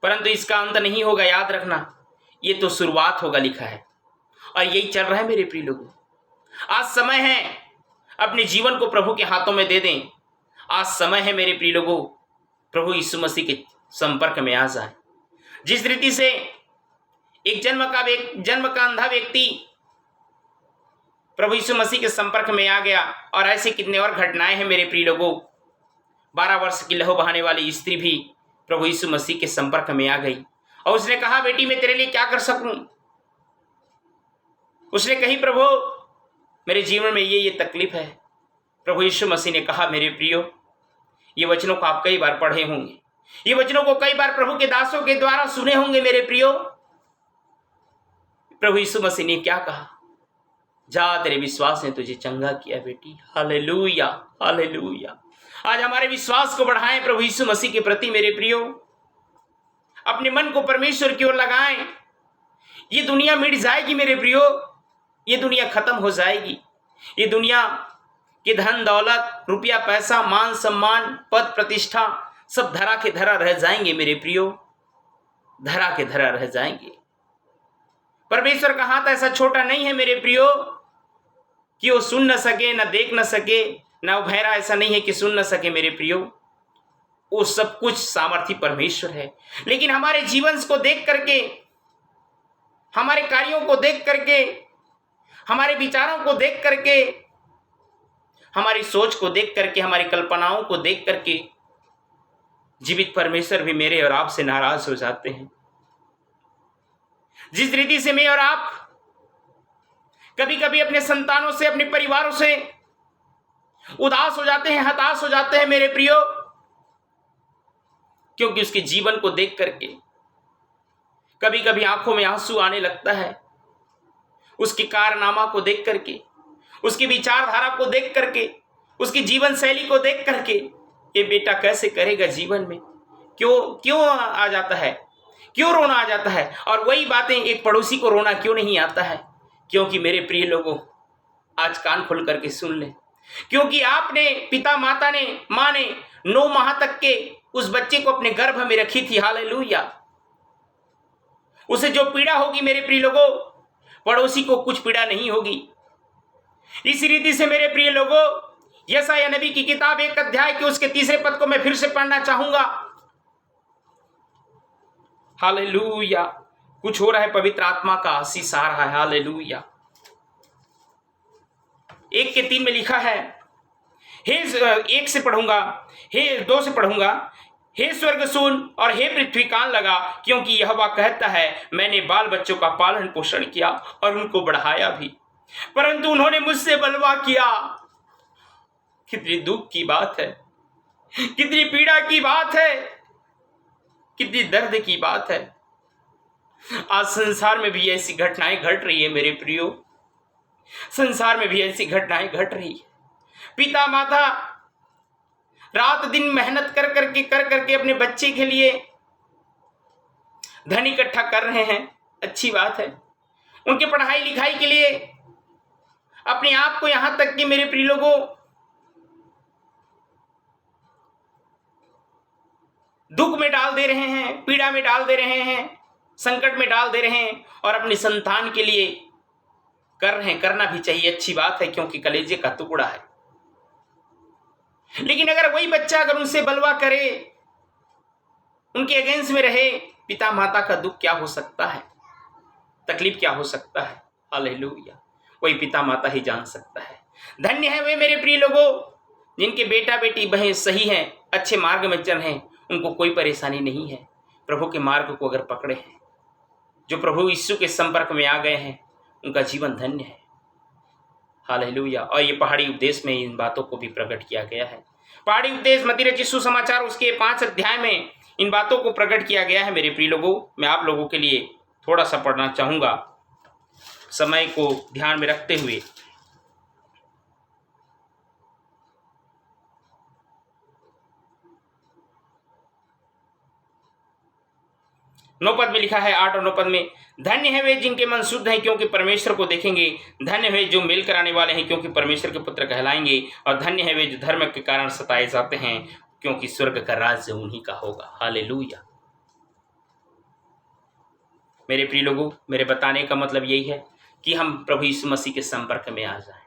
परंतु इसका अंत नहीं होगा। याद रखना, ये तो शुरुआत होगा, लिखा है, और यही चल रहा है मेरे प्रिय लोगों। आज समय है अपने जीवन को प्रभु के हाथों में दे दें। आज समय है मेरे प्रिय लोगों, प्रभु यीशु मसीह के संपर्क में आ जाए। जिस रीति से एक जन्म का अंधा व्यक्ति प्रभु यीशु मसीह के संपर्क में आ गया, और ऐसे कितने और घटनाएं हैं मेरे प्रिय लोगों। 12 वर्ष की लहू बहाने वाली स्त्री भी प्रभु यीशु मसीह के संपर्क में आ गई, और उसने कहा, बेटी मैं तेरे लिए क्या कर सकूं? उसने कही, प्रभु मेरे जीवन में ये तकलीफ है। प्रभु यीशु मसीह ने कहा, मेरे प्रियो ये वचनों को आप कई बार पढ़े होंगे, ये वचनों को कई बार प्रभु के दासों के द्वारा सुने होंगे मेरे प्रियो। प्रभु यीशु मसीह ने क्या कहा? जा, तेरे विश्वास ने तुझे चंगा किया बेटी। Hallelujah, hallelujah. आज हमारे विश्वास को बढ़ाएं प्रभु यीशु मसीह के प्रति मेरे प्रियो। अपने मन को परमेश्वर की ओर लगाएं। ये दुनिया मिट जाएगी मेरे प्रियो, ये दुनिया खत्म हो जाएगी। ये दुनिया के धन दौलत, रुपया पैसा, मान सम्मान, पद प्रतिष्ठा सब धरा के धरा रह जाएंगे मेरे प्रियो, धरा के धरा रह जाएंगे। परमेश्वर का हाथ ऐसा छोटा नहीं है मेरे प्रियो कि वो सुन न सके, न देख न सके, न वो बहरा ऐसा नहीं है कि सुन न सके मेरे प्रियो। वो सब कुछ सामर्थी परमेश्वर है। लेकिन हमारे जीवन को देख करके, हमारे कार्यों को देख करके, हमारे विचारों को देख करके, हमारी सोच को देख करके, हमारी कल्पनाओं को देख करके जीवित परमेश्वर भी मेरे और आपसे नाराज हो जाते हैं। जिस रीति से मैं और आप कभी कभी अपने संतानों से, अपने परिवारों से उदास हो जाते हैं, हताश हो जाते हैं मेरे प्रियो, क्योंकि उसके जीवन को देख करके कभी कभी आंखों में आंसू आने लगता है। उसकी कारनामा को देख करके, उसकी विचारधारा को देख करके, उसकी जीवन शैली को देख करके, ये बेटा कैसे करेगा जीवन में, क्यों आ जाता है, क्यों रोना आ जाता है। और वही बातें एक पड़ोसी को रोना क्यों नहीं आता है? क्योंकि मेरे प्रिय लोगों, आज कान खोल करके सुन ले, क्योंकि आपने, पिता माता ने, माँ ने 9 माह तक के उस बच्चे को अपने गर्भ में रखी थी। हालेलुया। उसे जो पीड़ा होगी मेरे प्रिय लोगों, पड़ोसी को कुछ पीड़ा नहीं होगी। इस रीति से मेरे प्रिय लोगों, यशायाह नबी की किताब 1 अध्याय के उसके 3 पद को मैं फिर से पढ़ना चाहूंगा। हालेलुया। कुछ हो रहा है, पवित्र आत्मा का आशीष आ रहा है। हालेलुया। 1 के 3 में लिखा है, हे 1 से पढ़ूंगा, हे 2 से पढ़ूंगा, हे स्वर्ग सुन और हे पृथ्वी कान लगा, क्योंकि यहोवा कहता है, मैंने बाल बच्चों का पालन पोषण किया और उनको बढ़ाया भी, परंतु उन्होंने मुझसे बलवा किया। कितनी दुख की बात है, कितनी पीड़ा की बात है, कितनी दर्द की बात है। आज संसार में भी ऐसी घटनाएं घट रही है मेरे प्रियो, संसार में भी ऐसी घटनाएं घट रही है। पिता माता रात दिन मेहनत कर करके अपने बच्चे के लिए धन इकट्ठा कर रहे हैं, अच्छी बात है। उनके पढ़ाई लिखाई के लिए अपने आप को यहां तक कि मेरे प्रिय लोगों दुख में डाल दे रहे हैं, पीड़ा में डाल दे रहे हैं, संकट में डाल दे रहे हैं, और अपने संतान के लिए कर रहे हैं। करना भी चाहिए, अच्छी बात है, क्योंकि कलेजे का टुकड़ा है। लेकिन अगर वही बच्चा अगर उनसे बलवा करे, उनके अगेंस्ट में रहे, पिता माता का दुख क्या हो सकता है, तकलीफ क्या हो सकता है। हालेलुया। वही पिता माता ही जान सकता है। धन्य है वे मेरे प्रिय लोगों जिनके बेटा बेटी बहन सही हैं, अच्छे मार्ग में चल रहे हैं, उनको कोई परेशानी नहीं है। प्रभु के मार्ग को अगर पकड़े हैं, जो प्रभु यीशु के संपर्क में आ गए हैं, उनका जीवन धन्य है। हालेलुया। और ये पहाड़ी उपदेश में इन बातों को भी प्रकट किया गया है। पहाड़ी उपदेश मत्ती रचित सुसमाचार उसके 5 अध्याय में इन बातों को प्रकट किया गया है। मेरे प्रिय लोगों, मैं आप लोगों के लिए थोड़ा सा पढ़ना चाहूंगा, समय को ध्यान में रखते हुए। नौ पद में लिखा है, 8 और 9 पद में, धन्य है वे जिनके मन शुद्ध हैं, क्योंकि परमेश्वर को देखेंगे। धन्य है जो मेल कराने वाले हैं, क्योंकि परमेश्वर के पुत्र कहलाएंगे। और धन्य है वे जो धर्म के कारण सताए जाते हैं, क्योंकि स्वर्ग का राज्य उन्हीं का होगा। हालेलुया। मेरे प्रिय लोगों, मेरे बताने का मतलब यही है कि हम प्रभु यीशु मसीह के संपर्क में आ जाएं।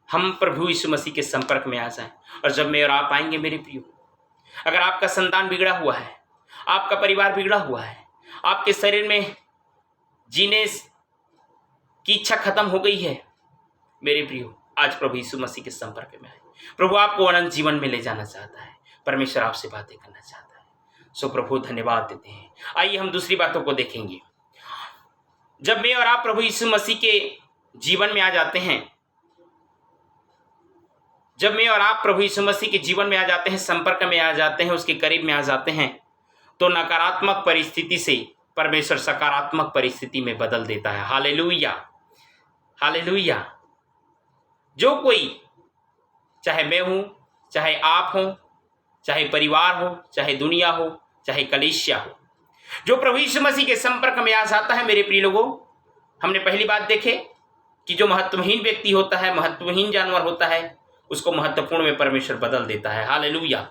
हम प्रभु यीशु मसीह के संपर्क में आ जाएं। और जब मैं और आप आएंगे मेरे प्रियो, अगर आपका संतान बिगड़ा हुआ है, आपका परिवार बिगड़ा हुआ है, आपके शरीर में जीने की इच्छा खत्म हो गई है, मेरे प्रियो, आज प्रभु यीशु मसीह के संपर्क में आए। प्रभु आपको अनंत जीवन में ले जाना चाहता है। परमेश्वर आपसे बातें करना चाहता है। सो प्रभु धन्यवाद देते हैं। आइए हम दूसरी बातों को देखेंगे। जब मैं और आप प्रभु यीशु मसीह के जीवन में आ जाते हैं, जब मैं और आप प्रभु यीशु मसीह के जीवन में आ जाते हैं, संपर्क में आ जाते हैं, उसके करीब में आ जाते हैं, तो नकारात्मक परिस्थिति से परमेश्वर सकारात्मक परिस्थिति में बदल देता है। Hallelujah, hallelujah. जो कोई, चाहे मैं हूं, चाहे आप हो, चाहे परिवार हो, चाहे दुनिया हो, चाहे कलीसिया हो, जो प्रभु यीशु मसीह के संपर्क में आ जाता है, मेरे प्रिय लोगों, हमने पहली बात देखे कि जो महत्वहीन व्यक्ति होता है, महत्वहीन जानवर होता है, उसको महत्वपूर्ण में परमेश्वर बदल देता है। हालेलुया।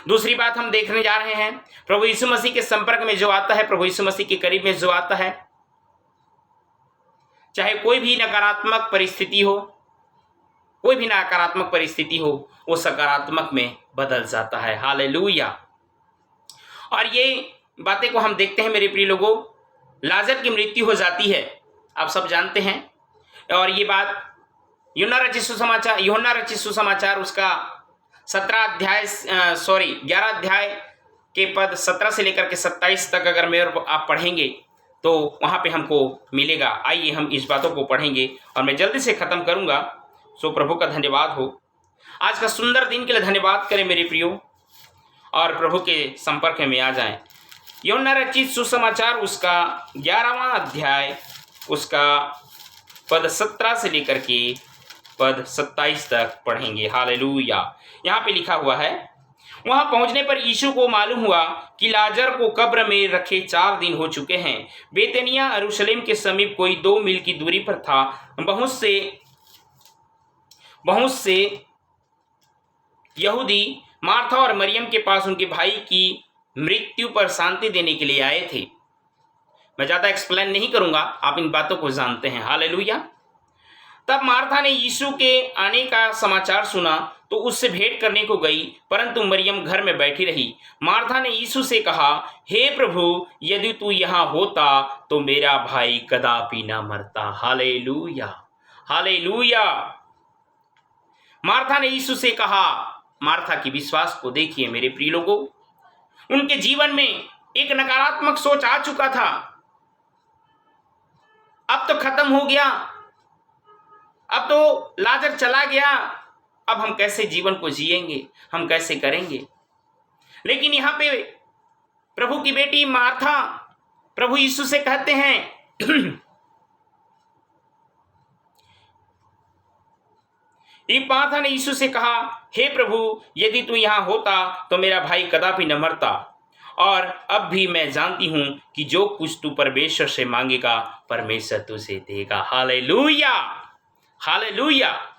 दूसरी बात हम देखने जा रहे हैं, प्रभु यीशु मसीह के संपर्क में जो आता है, प्रभु यीशु मसीह के करीब में जो आता है, चाहे कोई भी नकारात्मक परिस्थिति हो, कोई भी नकारात्मक परिस्थिति हो, वो सकारात्मक में बदल जाता है। हालेलुया। और ये बातें को हम देखते हैं मेरे प्रिय लोगों, लाजर की मृत्यु हो जाती है, आप सब जानते हैं। और ये बात यूहन्ना रचित सुसमाचार उसका 11 अध्याय के पद 17 से लेकर के 27 तक अगर मैं और आप पढ़ेंगे तो वहाँ पे हमको मिलेगा। आइए हम इस बातों को पढ़ेंगे और मैं जल्दी से ख़त्म करूँगा। सो प्रभु का धन्यवाद हो। आज का सुंदर दिन के लिए धन्यवाद करें मेरे प्रियो, और प्रभु के संपर्क में आ जाएं। यूहन्ना रचित सुसमाचार उसका 11वां अध्याय उसका पद 17 से लेकर के पद 27 तक पढ़ेंगे। हालेलुया। यहाँ पे लिखा हुआ है, वहां पहुंचने पर यीशु को मालूम हुआ कि लाजर को कब्र में रखे 4 दिन हो चुके हैं। बेतनिया यरूशलेम के समीप कोई 2 मील की दूरी पर था। बहुत से यहूदी मार्था और मरियम के पास उनके भाई की मृत्यु पर शांति देने के लिए आए थे। मैं ज़्यादा एक्सप्लेन नहीं करूंगा, आप इन बातों को जानते हैं। हालेलुया। तब मार्था ने यीशु के आने का समाचार सुना तो उससे भेंट करने को गई, परंतु मरियम घर में बैठी रही। मार्था ने यीशु से कहा, हे प्रभु, यदि तू यहाँ होता तो मेरा भाई कदापि न मरता। Hallelujah, hallelujah. मार्था ने यीशु से कहा, मार्था की विश्वास को देखिए मेरे प्रिय लोगों, उनके जीवन में एक नकारात्मक सोच आ चुका था। अब तो खत्म हो गया, अब तो लाजर चला गया, अब हम कैसे जीवन को जिएंगे, हम कैसे करेंगे। लेकिन यहां पे प्रभु की बेटी मार्था प्रभु यीशु से कहते हैं, मार्था ने यीशु से कहा, हे प्रभु, यदि तू यहां होता तो मेरा भाई कदापि न मरता। और अब भी मैं जानती हूं कि जो कुछ तू परमेश्वर से मांगेगा परमेश्वर तुझे देगा। Hallelujah, hallelujah.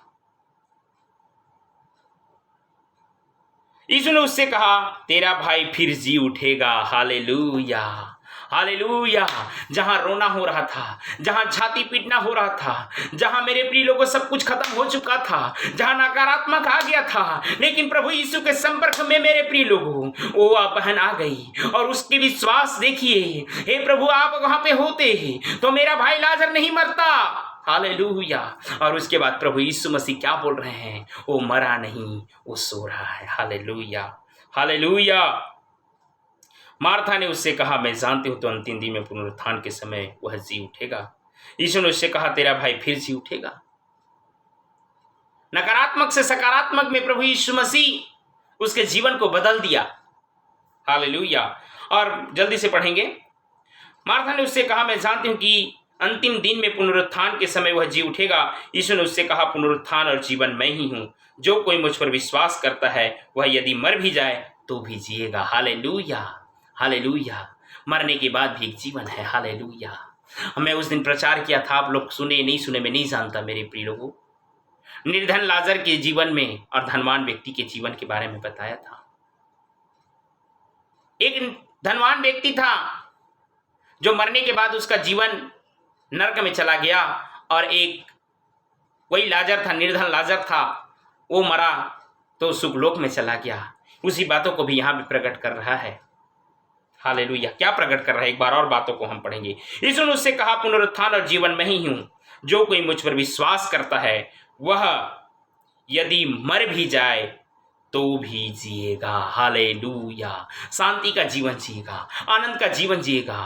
यीशु ने उससे कहा, तेरा भाई फिर जी उठेगा। Hallelujah, hallelujah. जहां रोना हो रहा था, जहां छाती पीटना हो रहा था, जहां मेरे प्रिय लोगों सब कुछ खत्म हो चुका था, जहां नकारात्मक आ गया था, लेकिन प्रभु यीशु के संपर्क में मेरे प्रिय लोगों वो बहन आ गई और उसकी विश्वास देखिए, हे प्रभु आप वहां पे होते तो मेरा भाई लाजर नहीं मरता। हालेलुया। और उसके बाद प्रभु यीशु मसीह क्या बोल रहे हैं, वो मरा नहीं, वो सो रहा है। Hallelujah, hallelujah. मार्था ने उससे कहा, मैं जानती हूं तो अंतिम दिन में पुनरुत्थान के समय वह जी उठेगा। यीशु ने उससे कहा, तेरा भाई फिर जी उठेगा। नकारात्मक से सकारात्मक में प्रभु यीशु मसीह उसके जीवन को बदल दिया। हालेलुया। और जल्दी से पढ़ेंगे। मार्था ने उससे कहा, मैं जानती हूं कि अंतिम दिन में पुनरुत्थान के समय वह जी उठेगा। यीशु ने उससे कहा, पुनरुत्थान और जीवन मैं ही हूं। जो कोई मुझ पर विश्वास करता है वह यदि मर भी जाए तो भी जिएगा। Hallelujah, hallelujah. मरने के बाद भी एक जीवन है। हालेलुया। मैं उस दिन प्रचार किया था, आप लोग सुने नहीं सुने मैं नहीं जानता मेरे प्रिय लोगों। निर्धन लाजर के जीवन में और धनवान व्यक्ति के जीवन के बारे में बताया था। एक धनवान व्यक्ति था जो मरने के बाद उसका जीवन नरक में चला गया, और एक वही लाजर था, निर्धन लाजर था, वो मरा तो सुखलोक में चला गया। उसी बातों को भी यहाँ पे प्रकट कर रहा है। हालेलुया। क्या प्रकट कर रहा है, एक बार और बातों को हम पढ़ेंगे। यीशु ने उससे कहा, पुनरुत्थान और जीवन मैं ही हूं। जो कोई मुझ पर विश्वास करता है वह यदि मर भी जाए तो भी जिएगा। हालेलुया। शांति का जीवन जिएगा, आनंद का जीवन जिएगा,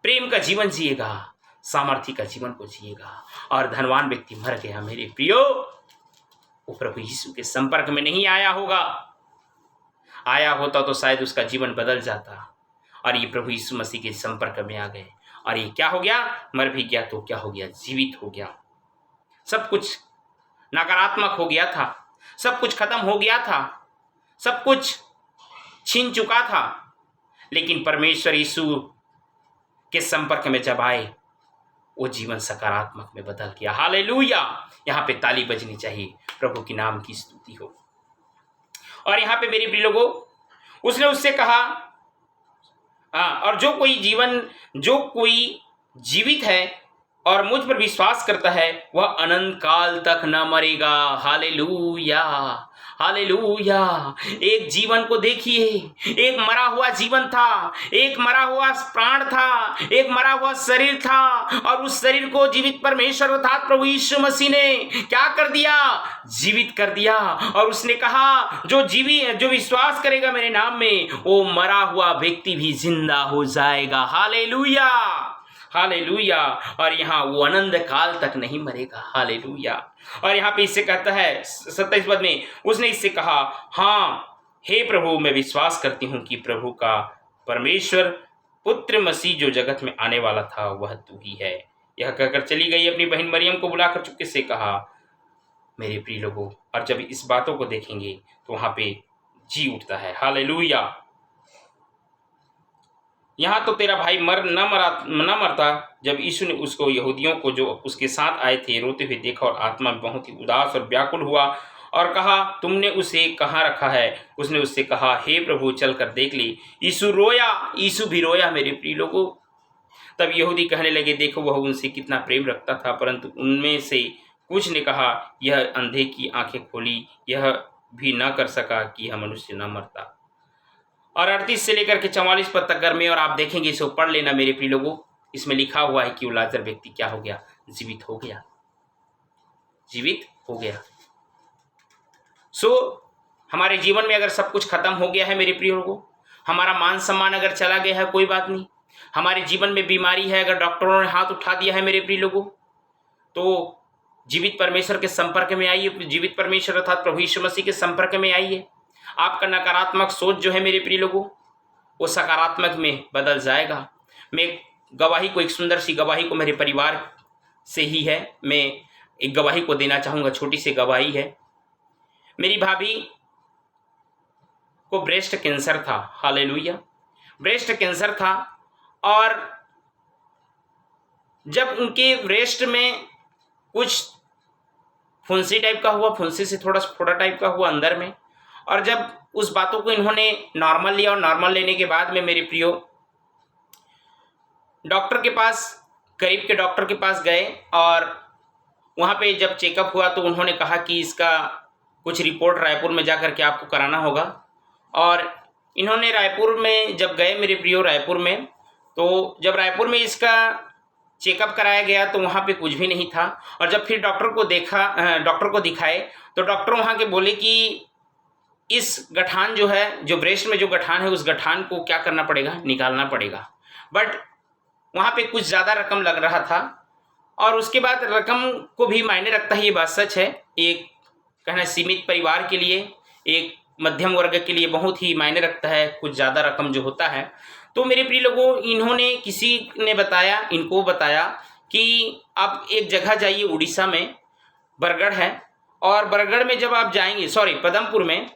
प्रेम का जीवन जिएगा, सामर्थ्य का जीवन को जिएगा। और धनवान व्यक्ति मर गया मेरे प्रियो, वो प्रभु यीशु के संपर्क में नहीं आया होगा। आया होता तो शायद उसका जीवन बदल जाता। और ये प्रभु यीशु मसीह के संपर्क में आ गए। और ये क्या हो गया? मर भी गया तो क्या हो गया? जीवित हो गया। सब कुछ नकारात्मक हो गया था, सब कुछ खत्म हो गया था, सब कुछ छीन चुका था, लेकिन परमेश्वर यीशु के संपर्क में जब आए वो जीवन सकारात्मक में बदल गया। हालेलुया! यहाँ पे ताली बजनी चाहिए, प्रभु के नाम की स्तुति हो। और यहाँ पे मेरे प्रिय लोगों, उसने उससे कहा और जो कोई जीवित है और मुझ पर विश्वास करता है वह अनंत काल तक न मरेगा। Hallelujah, hallelujah. एक जीवन को देखिए, एक मरा हुआ जीवन था, एक मरा हुआ प्राण था, एक मरा हुआ शरीर था, और उस शरीर को जीवित परमेश्वर अर्थात प्रभु यीशु मसीह ने क्या कर दिया? जीवित कर दिया। और उसने कहा जो विश्वास करेगा मेरे नाम में, वो मरा हुआ व्यक्ति भी जिंदा हो जाएगा। Hallelujah, hallelujah. और यहाँ वो अनंत काल तक नहीं मरेगा। हालेलुया। और यहाँ पे इससे कहता है 27 पद में, उसने इससे कहा, हाँ हे प्रभु, मैं विश्वास करती हूँ कि प्रभु का परमेश्वर पुत्र मसीह जो जगत में आने वाला था वह तू ही है। यह कहकर चली गई, अपनी बहन मरियम को बुलाकर चुपके से कहा। मेरे प्रिय लोगों, और जब इस बातों को देखेंगे तो वहां पे जी उठता है। हालेलुया। यहाँ तो तेरा भाई न मरता। जब यीशु ने उसको यहूदियों को जो उसके साथ आए थे रोते हुए देखा और आत्मा में बहुत ही उदास और व्याकुल हुआ और कहा, तुमने उसे कहाँ रखा है? उसने उससे कहा, हे प्रभु, चल कर देख ली। यीशु भी रोया। मेरे प्रिय लोगों, तब यहूदी कहने लगे, देखो वह उनसे कितना प्रेम रखता था। परंतु उनमें से कुछ ने कहा, यह अंधे की आंखें खोली, यह भी न कर सका कि यह मनुष्य न मरता। और 38 से लेकर के 44 पद तक अगर में और आप देखेंगे, इसे पढ़ लेना मेरे प्रिय लोगों। इसमें लिखा हुआ है कि वो लाजर व्यक्ति क्या हो गया? जीवित हो गया, जीवित हो गया। हमारे जीवन में अगर सब कुछ खत्म हो गया है मेरे प्रिय लोगों, हमारा मान सम्मान अगर चला गया है, कोई बात नहीं। हमारे जीवन में बीमारी है, अगर डॉक्टरों ने हाथ उठा दिया है मेरे प्रिय लोगों, तो जीवित परमेश्वर के संपर्क में आइए। जीवित परमेश्वर अर्थात प्रभु यीशु मसीह के संपर्क में आइए। आपका नकारात्मक सोच जो है मेरे प्रिय लोगों, वो सकारात्मक में बदल जाएगा। मैं एक सुंदर सी गवाही को मेरे परिवार से ही है, मैं एक गवाही को देना चाहूँगा। छोटी सी गवाही है। मेरी भाभी को ब्रेस्ट कैंसर था। हालेलुया, ब्रेस्ट कैंसर था। और जब उनके ब्रेस्ट में कुछ फुंसी टाइप का हुआ, फुंसी से थोड़ा फोड़ा टाइप का हुआ अंदर में, और जब उस बातों को इन्होंने नॉर्मल लिया और नॉर्मल लेने के बाद में मेरे प्रियो डॉक्टर के पास, करीब के डॉक्टर के पास गए, और वहाँ पे जब चेकअप हुआ तो उन्होंने कहा कि इसका कुछ रिपोर्ट रायपुर में जाकर के आपको कराना होगा। और इन्होंने रायपुर में जब गए मेरे प्रियो, रायपुर में, तो जब रायपुर में इसका चेकअप कराया गया तो वहाँ पे कुछ भी नहीं था। और जब फिर डॉक्टर को दिखाए तो डॉक्टर वहाँ के बोले कि इस गठान जो है, जो ब्रेस्ट में जो गठान है, उस गठान को क्या करना पड़ेगा? निकालना पड़ेगा। बट वहाँ पे कुछ ज़्यादा रकम लग रहा था। और उसके बाद रकम को भी मायने रखता है, ये बात सच है। एक कहना सीमित परिवार के लिए, एक मध्यम वर्ग के लिए बहुत ही मायने रखता है कुछ ज़्यादा रकम जो होता है। तो मेरे प्रिय लोगों, इनको बताया कि आप एक जगह जाइए, उड़ीसा में बरगढ़ है, और बरगढ़ में जब आप जाएंगे, पदमपुर में,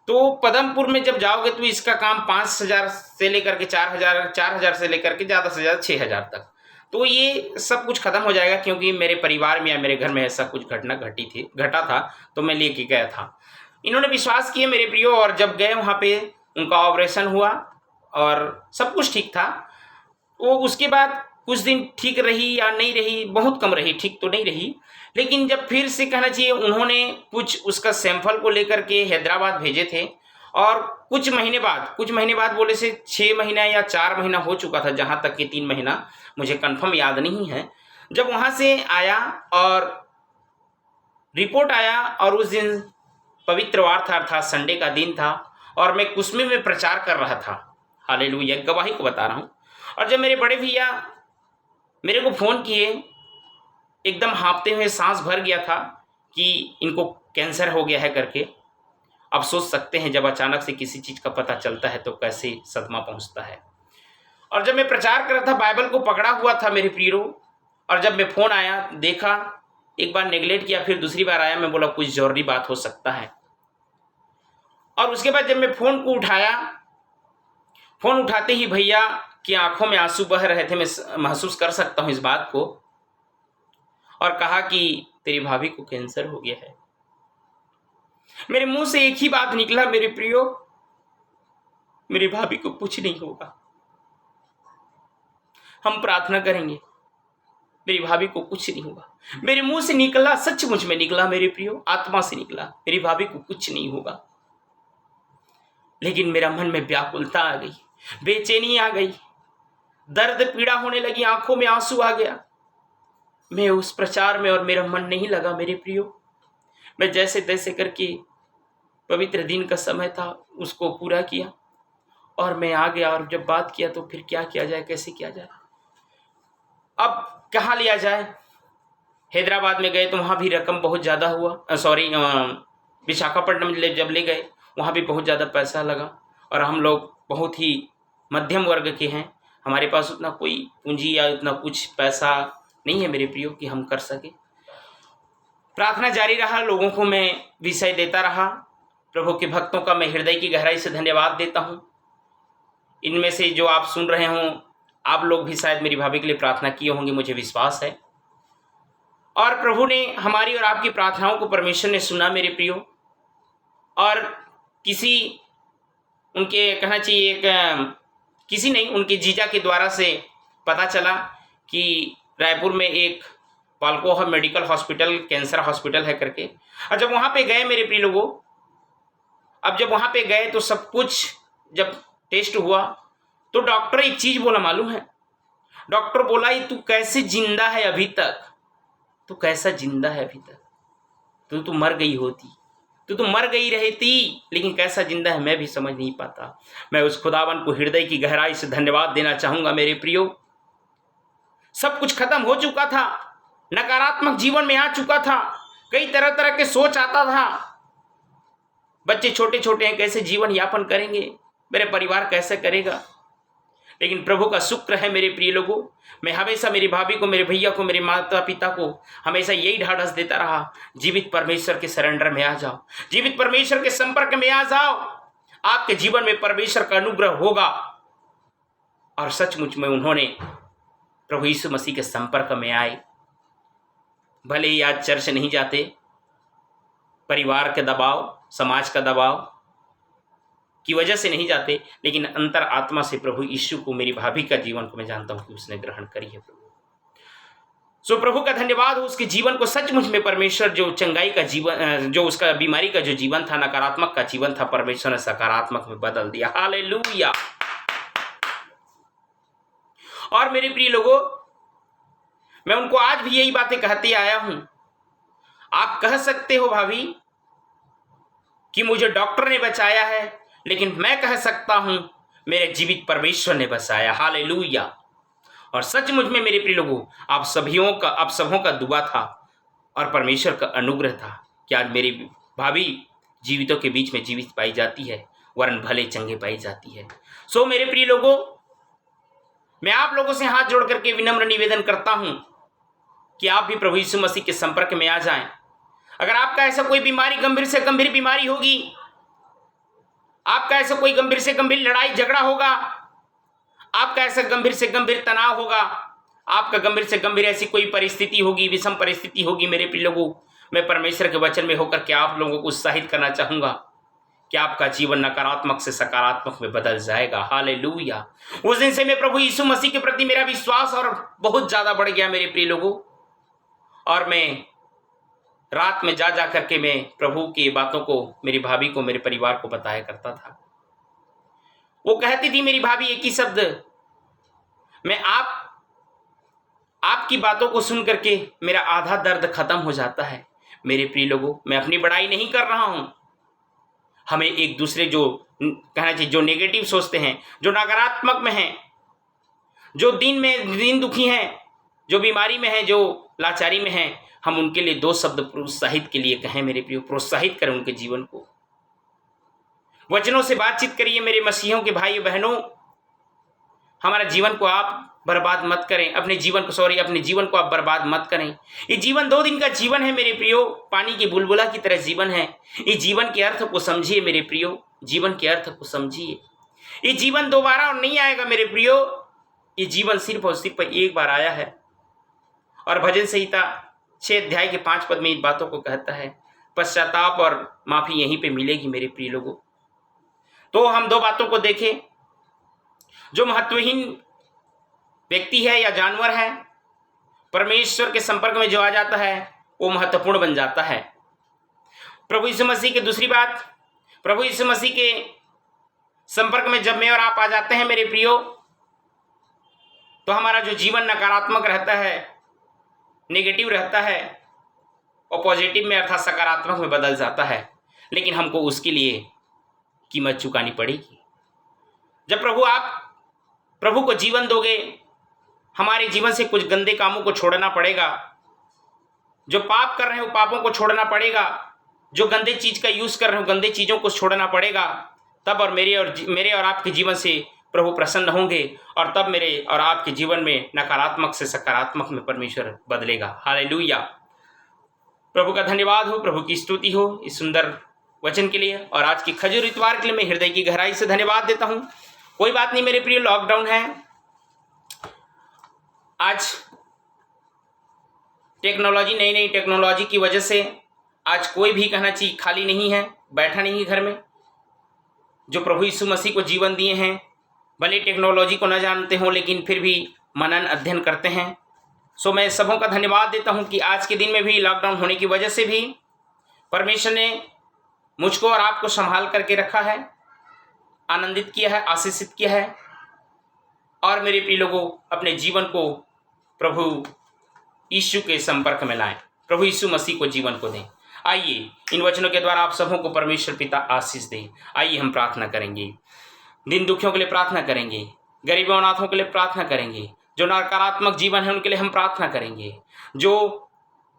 तो पदमपुर में जब जाओगे तो इसका काम 5,000 से लेकर के 4,000 से लेकर के ज़्यादा से ज़्यादा 6,000 तक, तो ये सब कुछ खत्म हो जाएगा। क्योंकि मेरे परिवार में या मेरे घर में ऐसा कुछ घटा था, तो मैं लेके गया था। इन्होंने विश्वास किए मेरे प्रियो, और जब गए वहाँ पे उनका ऑपरेशन हुआ और सब कुछ ठीक था। वो उसके बाद कुछ दिन ठीक रही या नहीं रही, बहुत कम रही, ठीक तो नहीं रही। लेकिन जब फिर से कहना चाहिए, उन्होंने कुछ उसका सैंपल को लेकर के हैदराबाद भेजे थे, और कुछ महीने बाद बोले से 6 महीना या 4 महीना हो चुका था, जहाँ तक कि 3 महीना मुझे कंफर्म याद नहीं है। जब वहाँ से आया और रिपोर्ट आया, और उस दिन पवित्रवार था, अर्थात संडे का दिन था, और मैं कुसमी में प्रचार कर रहा था। हालेलुया, गवाही को बता रहा हूँ। और जब मेरे बड़े भैया मेरे को फ़ोन किए, एकदम हाँफते हुए सांस भर गया था कि इनको कैंसर हो गया है करके। अब सोच सकते हैं जब अचानक से किसी चीज़ का पता चलता है तो कैसे सदमा पहुंचता है। और जब मैं प्रचार कर रहा था, बाइबल को पकड़ा हुआ था मेरे प्रियो, और जब मैं फ़ोन आया, देखा, एक बार नेगलेक्ट किया, फिर दूसरी बार आया, मैं बोला कुछ जरूरी बात हो सकता है। और उसके बाद जब मैं फ़ोन को उठाया, फ़ोन उठाते ही भैया की आंखों में आंसू बह रहे थे, मैं महसूस कर सकता हूँ इस बात को, और कहा कि तेरी भाभी को कैंसर हो गया है। मेरे मुंह से एक ही बात निकला मेरे प्रियो, मेरी भाभी को कुछ नहीं होगा, हम प्रार्थना करेंगे, मेरी भाभी को कुछ नहीं होगा। मेरे मुंह से निकला, सचमुच में निकला मेरे प्रियो, आत्मा से निकला, मेरी भाभी को कुछ नहीं होगा। लेकिन मेरा मन में व्याकुलता आ गई, बेचैनी आ गई, दर्द पीड़ा होने लगी, आंखों में आंसू आ गया। मैं उस प्रचार में और मेरा मन नहीं लगा मेरे प्रियो। मैं जैसे तैसे करके पवित्र दिन का समय था उसको पूरा किया और मैं आ गया। और जब बात किया तो फिर क्या किया जाए, कैसे किया जाए, अब कहाँ लिया जाए। हैदराबाद में गए तो वहाँ भी रकम बहुत ज़्यादा हुआ, सॉरी विशाखापट्टनम जब ले गए वहाँ भी बहुत ज़्यादा पैसा लगा। और हम लोग बहुत ही मध्यम वर्ग के हैं, हमारे पास उतना कोई पूंजी या उतना कुछ पैसा नहीं है मेरे प्रियो कि हम कर सके। प्रार्थना जारी रहा, लोगों को मैं विषय देता रहा। प्रभु के भक्तों का मैं हृदय की गहराई से धन्यवाद देता हूँ। इनमें से जो आप सुन रहे हों, आप लोग भी शायद मेरी भाभी के लिए प्रार्थना किए होंगे, मुझे विश्वास है। और प्रभु ने हमारी और आपकी प्रार्थनाओं को परमेश्वर ने सुना मेरे प्रियो। और किसी उनके कहना चाहिए किसी नहीं, उनके जीजा के द्वारा से पता चला कि रायपुर में एक पालकोह मेडिकल हॉस्पिटल, कैंसर हॉस्पिटल है करके। और जब वहाँ पे गए मेरे प्रिय लोगों, अब जब वहाँ पे गए तो सब कुछ जब टेस्ट हुआ तो डॉक्टर एक चीज़ बोला मालूम है, डॉक्टर बोला ये तू कैसे जिंदा है अभी तक, तू कैसा जिंदा है अभी तक, तू मर गई होती, तू मर गई रहती, लेकिन कैसा जिंदा है मैं भी समझ नहीं पाता। मैं उस खुदावन को हृदय की गहराई से धन्यवाद देना चाहूँगा मेरे प्रियो। सब कुछ खत्म हो चुका था, नकारात्मक जीवन में आ चुका था, कई तरह तरह के सोच आता था, बच्चे छोटे छोटे हैं, कैसे जीवन यापन करेंगे, मेरे परिवार कैसे करेगा। लेकिन प्रभु का शुक्र है मेरे प्रिय लोगों, मैं हमेशा मेरी भाभी को, मेरे भैया को, मेरे माता पिता को हमेशा यही ढाढ़स देता रहा, जीवित परमेश्वर के सरेंडर में आ जाओ, जीवित परमेश्वर के संपर्क में आ जाओ, आपके जीवन में परमेश्वर का अनुग्रह होगा। और सचमुच में उन्होंने प्रभु यीशु मसीह के संपर्क में आए। भले ही आज चर्च नहीं जाते, परिवार के दबाव, समाज का दबाव की वजह से नहीं जाते, लेकिन अंतर आत्मा से प्रभु यीशु को, मेरी भाभी का जीवन को मैं जानता हूं कि उसने ग्रहण करी है प्रभु। सो प्रभु का धन्यवाद हो, उसके जीवन को सचमुच में परमेश्वर जो चंगाई का जीवन, जो उसका बीमारी का जो जीवन था, नकारात्मक का जीवन था, परमेश्वर ने सकारात्मक में बदल दिया। हालेलुया। और मेरे प्रिय लोगों, मैं उनको आज भी यही बातें कहते आया हूं। आप कह सकते हो भाभी कि मुझे डॉक्टर ने बचाया है, लेकिन मैं कह सकता हूं मेरे जीवित परमेश्वर ने बचाया। हालेलुया। और सचमुच में मेरे प्रिय लोगों, आप सबों का दुआ था और परमेश्वर का अनुग्रह था कि आज मेरी भाभी जीवितों के बीच में जीवित पाई जाती है, वरन भले चंगे पाई जाती है। सो मेरे प्रिय लोगों, मैं आप लोगों से हाथ जोड़ करके विनम्र निवेदन करता हूं कि आप भी प्रभु यीशु मसीह के संपर्क में आ जाएं। अगर आपका ऐसा कोई बीमारी, गंभीर से गंभीर बीमारी होगी, आपका ऐसा कोई गंभीर से गंभीर लड़ाई झगड़ा होगा, आपका ऐसा गंभीर से गंभीर तनाव होगा, आपका गंभीर से गंभीर ऐसी कोई परिस्थिति होगी, विषम परिस्थिति होगी, मेरे प्रिय लोगों, मैं परमेश्वर के वचन में होकर के आप लोगों को उत्साहित करना चाहूंगा कि आपका जीवन नकारात्मक से सकारात्मक में बदल जाएगा। हालेलुया। उस दिन से मैं प्रभु यीशु मसीह के प्रति मेरा विश्वास और बहुत ज्यादा बढ़ गया मेरे प्रिय लोगों। और मैं रात में जा करके मैं प्रभु की बातों को मेरी भाभी को, मेरे परिवार को बताया करता था। वो कहती थी मेरी भाभी एक ही शब्द, मैं आपकी बातों को सुन करके मेरा आधा दर्द खत्म हो जाता है। मेरे प्रिय लोगों, मैं अपनी बड़ाई नहीं कर रहा हूं। हमें एक दूसरे जो कहना चाहिए, जो नेगेटिव सोचते हैं, जो नकारात्मक में हैं, जो दिन दुखी हैं, जो बीमारी में हैं, जो लाचारी में हैं, हम उनके लिए दो शब्द प्रोत्साहित के लिए कहें मेरे प्रियो। प्रोत्साहित करें उनके जीवन को, वचनों से बातचीत करिए मेरे मसीहों के भाई बहनों। हमारा जीवन को आप बर्बाद मत करें, अपने जीवन को आप बर्बाद मत करें। ये जीवन 2 दिन का जीवन है मेरे प्रियो, पानी की बुलबुला की तरह जीवन है। ये जीवन के अर्थ को समझिए मेरे प्रियो, जीवन के अर्थ को समझिए। ये जीवन दोबारा और नहीं आएगा मेरे प्रियो, ये जीवन सिर्फ और सिर्फ एक बार आया है। और भजन संहिता 6 अध्याय के 5 पद में इन बातों को कहता है, पश्चाताप और माफी यहीं पे मिलेगी मेरे प्रिय लोगों। तो हम 2 बातों को देखें, जो महत्वहीन व्यक्ति है या जानवर है, परमेश्वर के संपर्क में जो आ जाता है वो महत्वपूर्ण बन जाता है। प्रभु यीशु मसीह की दूसरी बात, प्रभु यीशु मसीह के संपर्क में जब मैं और आप आ जाते हैं मेरे प्रियो, तो हमारा जो जीवन नकारात्मक रहता है, नेगेटिव रहता है, और पॉजिटिव में अर्थात सकारात्मक में बदल जाता है। लेकिन हमको उसके लिए कीमत चुकानी पड़ेगी। जब आप प्रभु को जीवन दोगे, हमारे जीवन से कुछ गंदे कामों को छोड़ना पड़ेगा। जो पाप कर रहे हो पापों को छोड़ना पड़ेगा, जो गंदे चीज का यूज कर रहे हो गंदे चीजों को छोड़ना पड़ेगा। तब और मेरे और आपके जीवन से प्रभु प्रसन्न होंगे, और तब मेरे और आपके जीवन में नकारात्मक से सकारात्मक में परमेश्वर बदलेगा। हालेलुया। प्रभु का धन्यवाद हो, प्रभु की स्तुति हो इस सुंदर वचन के लिए, और आज की खजूर इतवार के लिए मैं हृदय की गहराई से धन्यवाद देता हूं। कोई बात नहीं मेरे प्रिय, लॉकडाउन है, आज टेक्नोलॉजी, नई टेक्नोलॉजी की वजह से आज कोई भी कहना चाहिए खाली नहीं है, बैठा नहीं है घर में। जो प्रभु यीशु मसीह को जीवन दिए हैं, भले टेक्नोलॉजी को न जानते हों लेकिन फिर भी मनन अध्ययन करते हैं। सो मैं सबों का धन्यवाद देता हूं कि आज के दिन में भी लॉकडाउन होने की वजह से भी परमेश्वर ने मुझको और आपको संभाल करके रखा है, आनंदित किया है, आशीषित किया है। और मेरे प्रिय लोगों, अपने जीवन को प्रभु यीशु के संपर्क में लाएं, प्रभु यीशु मसीह को जीवन को दें। आइए इन वचनों के द्वारा आप सबों को परमेश्वर पिता आशीष दें। आइए हम प्रार्थना करेंगे, दिन दुखियों के लिए प्रार्थना करेंगे, गरीबों अनाथों के लिए प्रार्थना करेंगे, जो नकारात्मक जीवन है उनके लिए हम प्रार्थना करेंगे, जो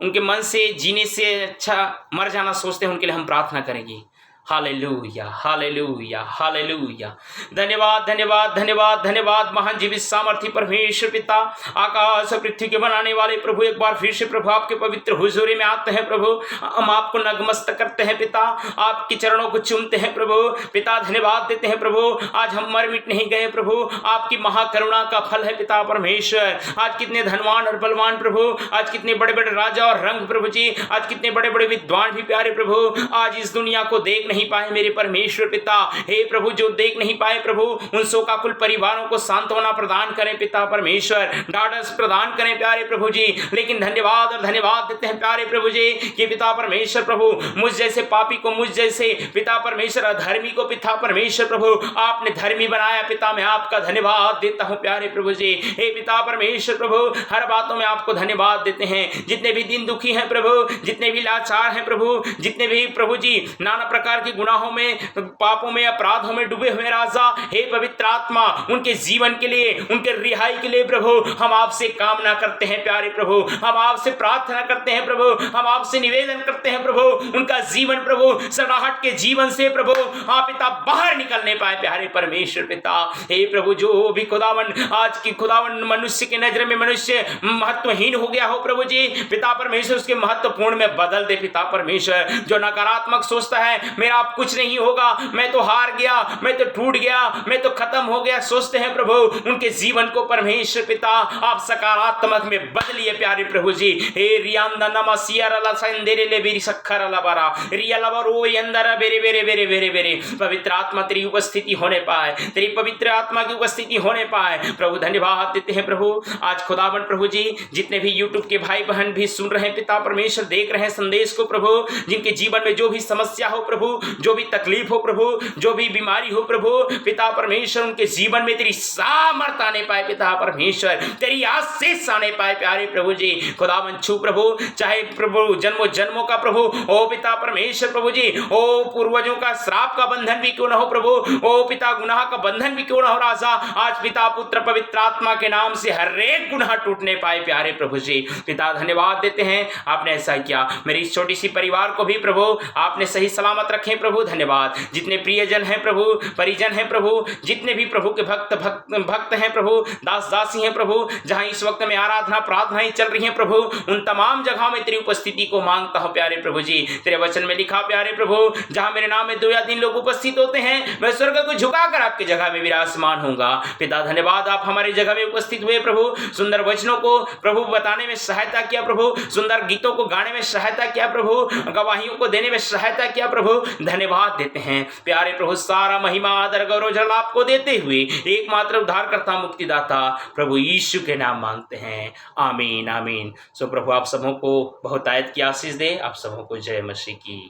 उनके मन से जीने से अच्छा मर जाना सोचते हैं उनके लिए हम प्रार्थना करेंगे। Hallelujah, hallelujah, hallelujah. धन्यवाद, धन्यवाद, धन्यवाद, धन्यवाद महान जीवित सामर्थी परमेश्वर पिता, आकाश और पृथ्वी के बनाने वाले प्रभु, एक बार फिर से प्रभु आपके पवित्र हुजूरी में आते हैं प्रभु। हम आपको नतमस्तक करते हैं पिता, आपके चरणों को चूमते हैं प्रभु पिता, धन्यवाद देते हैं प्रभु। आज हम मर मिट नहीं गए प्रभु, आपकी महाकरुणा का फल है पिता परमेश्वर। आज कितने धनवान और बलवान प्रभु, आज कितने बड़े बड़े राजा और रंग प्रभु जी, आज कितने बड़े बड़े विद्वान भी प्यारे प्रभु आज इस दुनिया को देख नहीं पाए मेरे परमेश्वर पिता। हे प्रभु, जो देख नहीं पाए प्रभु, उन शोकाकुल परिवारों को सांत्वना प्रदान करें पिता परमेश्वर, ढाढ़स प्रदान करें प्यारे प्रभु जी। लेकिन धन्यवाद और धन्यवाद देते हैं प्यारे प्रभु जी कि पिता परमेश्वर प्रभु, मुझ जैसे पापी को, मुझ जैसे पिता परमेश्वर अधर्मी को पिता परमेश्वर प्रभु आपने धर्मी बनाया पिता। मैं आपका धन्यवाद देता हूं प्यारे प्रभु जी। हे पिता परमेश्वर प्रभु, हर बातों में आपको धन्यवाद देते हैं। जितने भी दिन दुखी हैं प्रभु, जितने भी लाचार हैं प्रभु, जितने भी प्रभु जी नाना प्रकार की गुनाहों में, पापों में, अपराधों में डूबे हुए राजा, हे पवित्र आत्मा, उनके जीवन के लिए, उनके रिहाई के लिए प्रभु हम आपसे कामना करते हैं प्यारे प्रभु, हम आपसे प्रार्थना करते हैं प्रभु, हम आपसे निवेदन करते हैं प्रभु, उनका जीवन प्रभु सड़ाहट के जीवन से प्रभु हाँ पिता बाहर निकलने पाए प्यारे परमेश्वर पिता। हे प्रभु, जो भी खुदावन आज की खुदावन मनुष्य की नजर में मनुष्य महत्वहीन हो गया हो प्रभु जी, पिता परमेश्वर उसके महत्वपूर्ण में बदल दे पिता परमेश्वर। जो नकारात्मक सोचता है मेरा आप कुछ नहीं होगा, मैं तो हार गया, मैं तो टूट गया, मैं तो खत्म हो गया सोचते हैं प्रभु, उनके जीवन को परमेश्वर पिता आप सकारात्मक में बदलिए प्यारे प्रभु जी। हे रियांदा नमा सियारला संदेरे ले बेरी सखरला बारा रियाला रो अंदर बेरे बेरे बेरे बेरे बेरे पवित्र आत्मा तेरी उपस्थिति होने पाए, तेरी पवित्र आत्मा की उपस्थिति होने पाए प्रभु। धन्यवाद देते हैं प्रभु आज खुदावन प्रभु जी, जितने भी यूट्यूब के भाई बहन भी सुन रहे हैं पिता परमेश्वर, देख रहे हैं संदेश को प्रभु, जिनके जीवन में जो भी समस्या हो प्रभु, जो भी तकलीफ हो प्रभु, जो भी बीमारी हो प्रभु पिता परमेश्वर, उनके जीवन में तेरी सामर्थ आने पाए पिता परमेश्वर, तेरी आशीष आने पाए प्यारे प्रभु जी। खुदावन छू प्रभु, चाहे प्रभु जन्मों जन्मों का प्रभु ओ पिता परमेश्वर प्रभु जी, ओ पूर्वजों का श्राप का बंधन भी क्यों न हो प्रभु, ओ पिता गुनाह का बंधन भी क्यों न हो राजा, आज पिता पुत्र पवित्र आत्मा के नाम से हर एक गुनाह टूटने पाए प्यारे प्रभु जी। पिता धन्यवाद देते हैं, आपने ऐसा किया, मेरी इस छोटी सी परिवार को भी प्रभु आपने सही सलामत रखे रखें प्रभु। धन्यवाद। जितने प्रियजन हैं प्रभु, परिजन हैं प्रभु, जितने भी प्रभु के भक्त हैं प्रभु, दास दासी हैं प्रभु, जहां इस वक्त में आराधना प्रार्थनाएं चल रही हैं प्रभु, उन तमाम जगहों में तेरी उपस्थिति को मांगता हूं प्यारे प्रभु जी। तेरे वचन में लिखा प्यारे प्रभु, जहां मेरे नाम में 2 या 3 लोग उपस्थित होते हैं, मैं स्वर्ग को झुकाकर आपकी जगह में विराजमान होऊंगा। पिता धन्यवाद, आप हमारी जगह में उपस्थित हुए प्रभु, सुंदर वचनों को प्रभु बताने में सहायता किया प्रभु, सुंदर गीतों को गाने में सहायता किया प्रभु, गवाहियों को देने में सहायता किया प्रभु। धन्यवाद देते हैं प्यारे प्रभु। सारा महिमा आदर गौरव जल आपको देते हुए एकमात्र उद्धारकर्ता मुक्तिदाता प्रभु यीशु के नाम मांगते हैं। आमीन आमीन। सो प्रभु आप सबों को बहुत आयत की आशीष दे। आप सबों को जय मसीह की।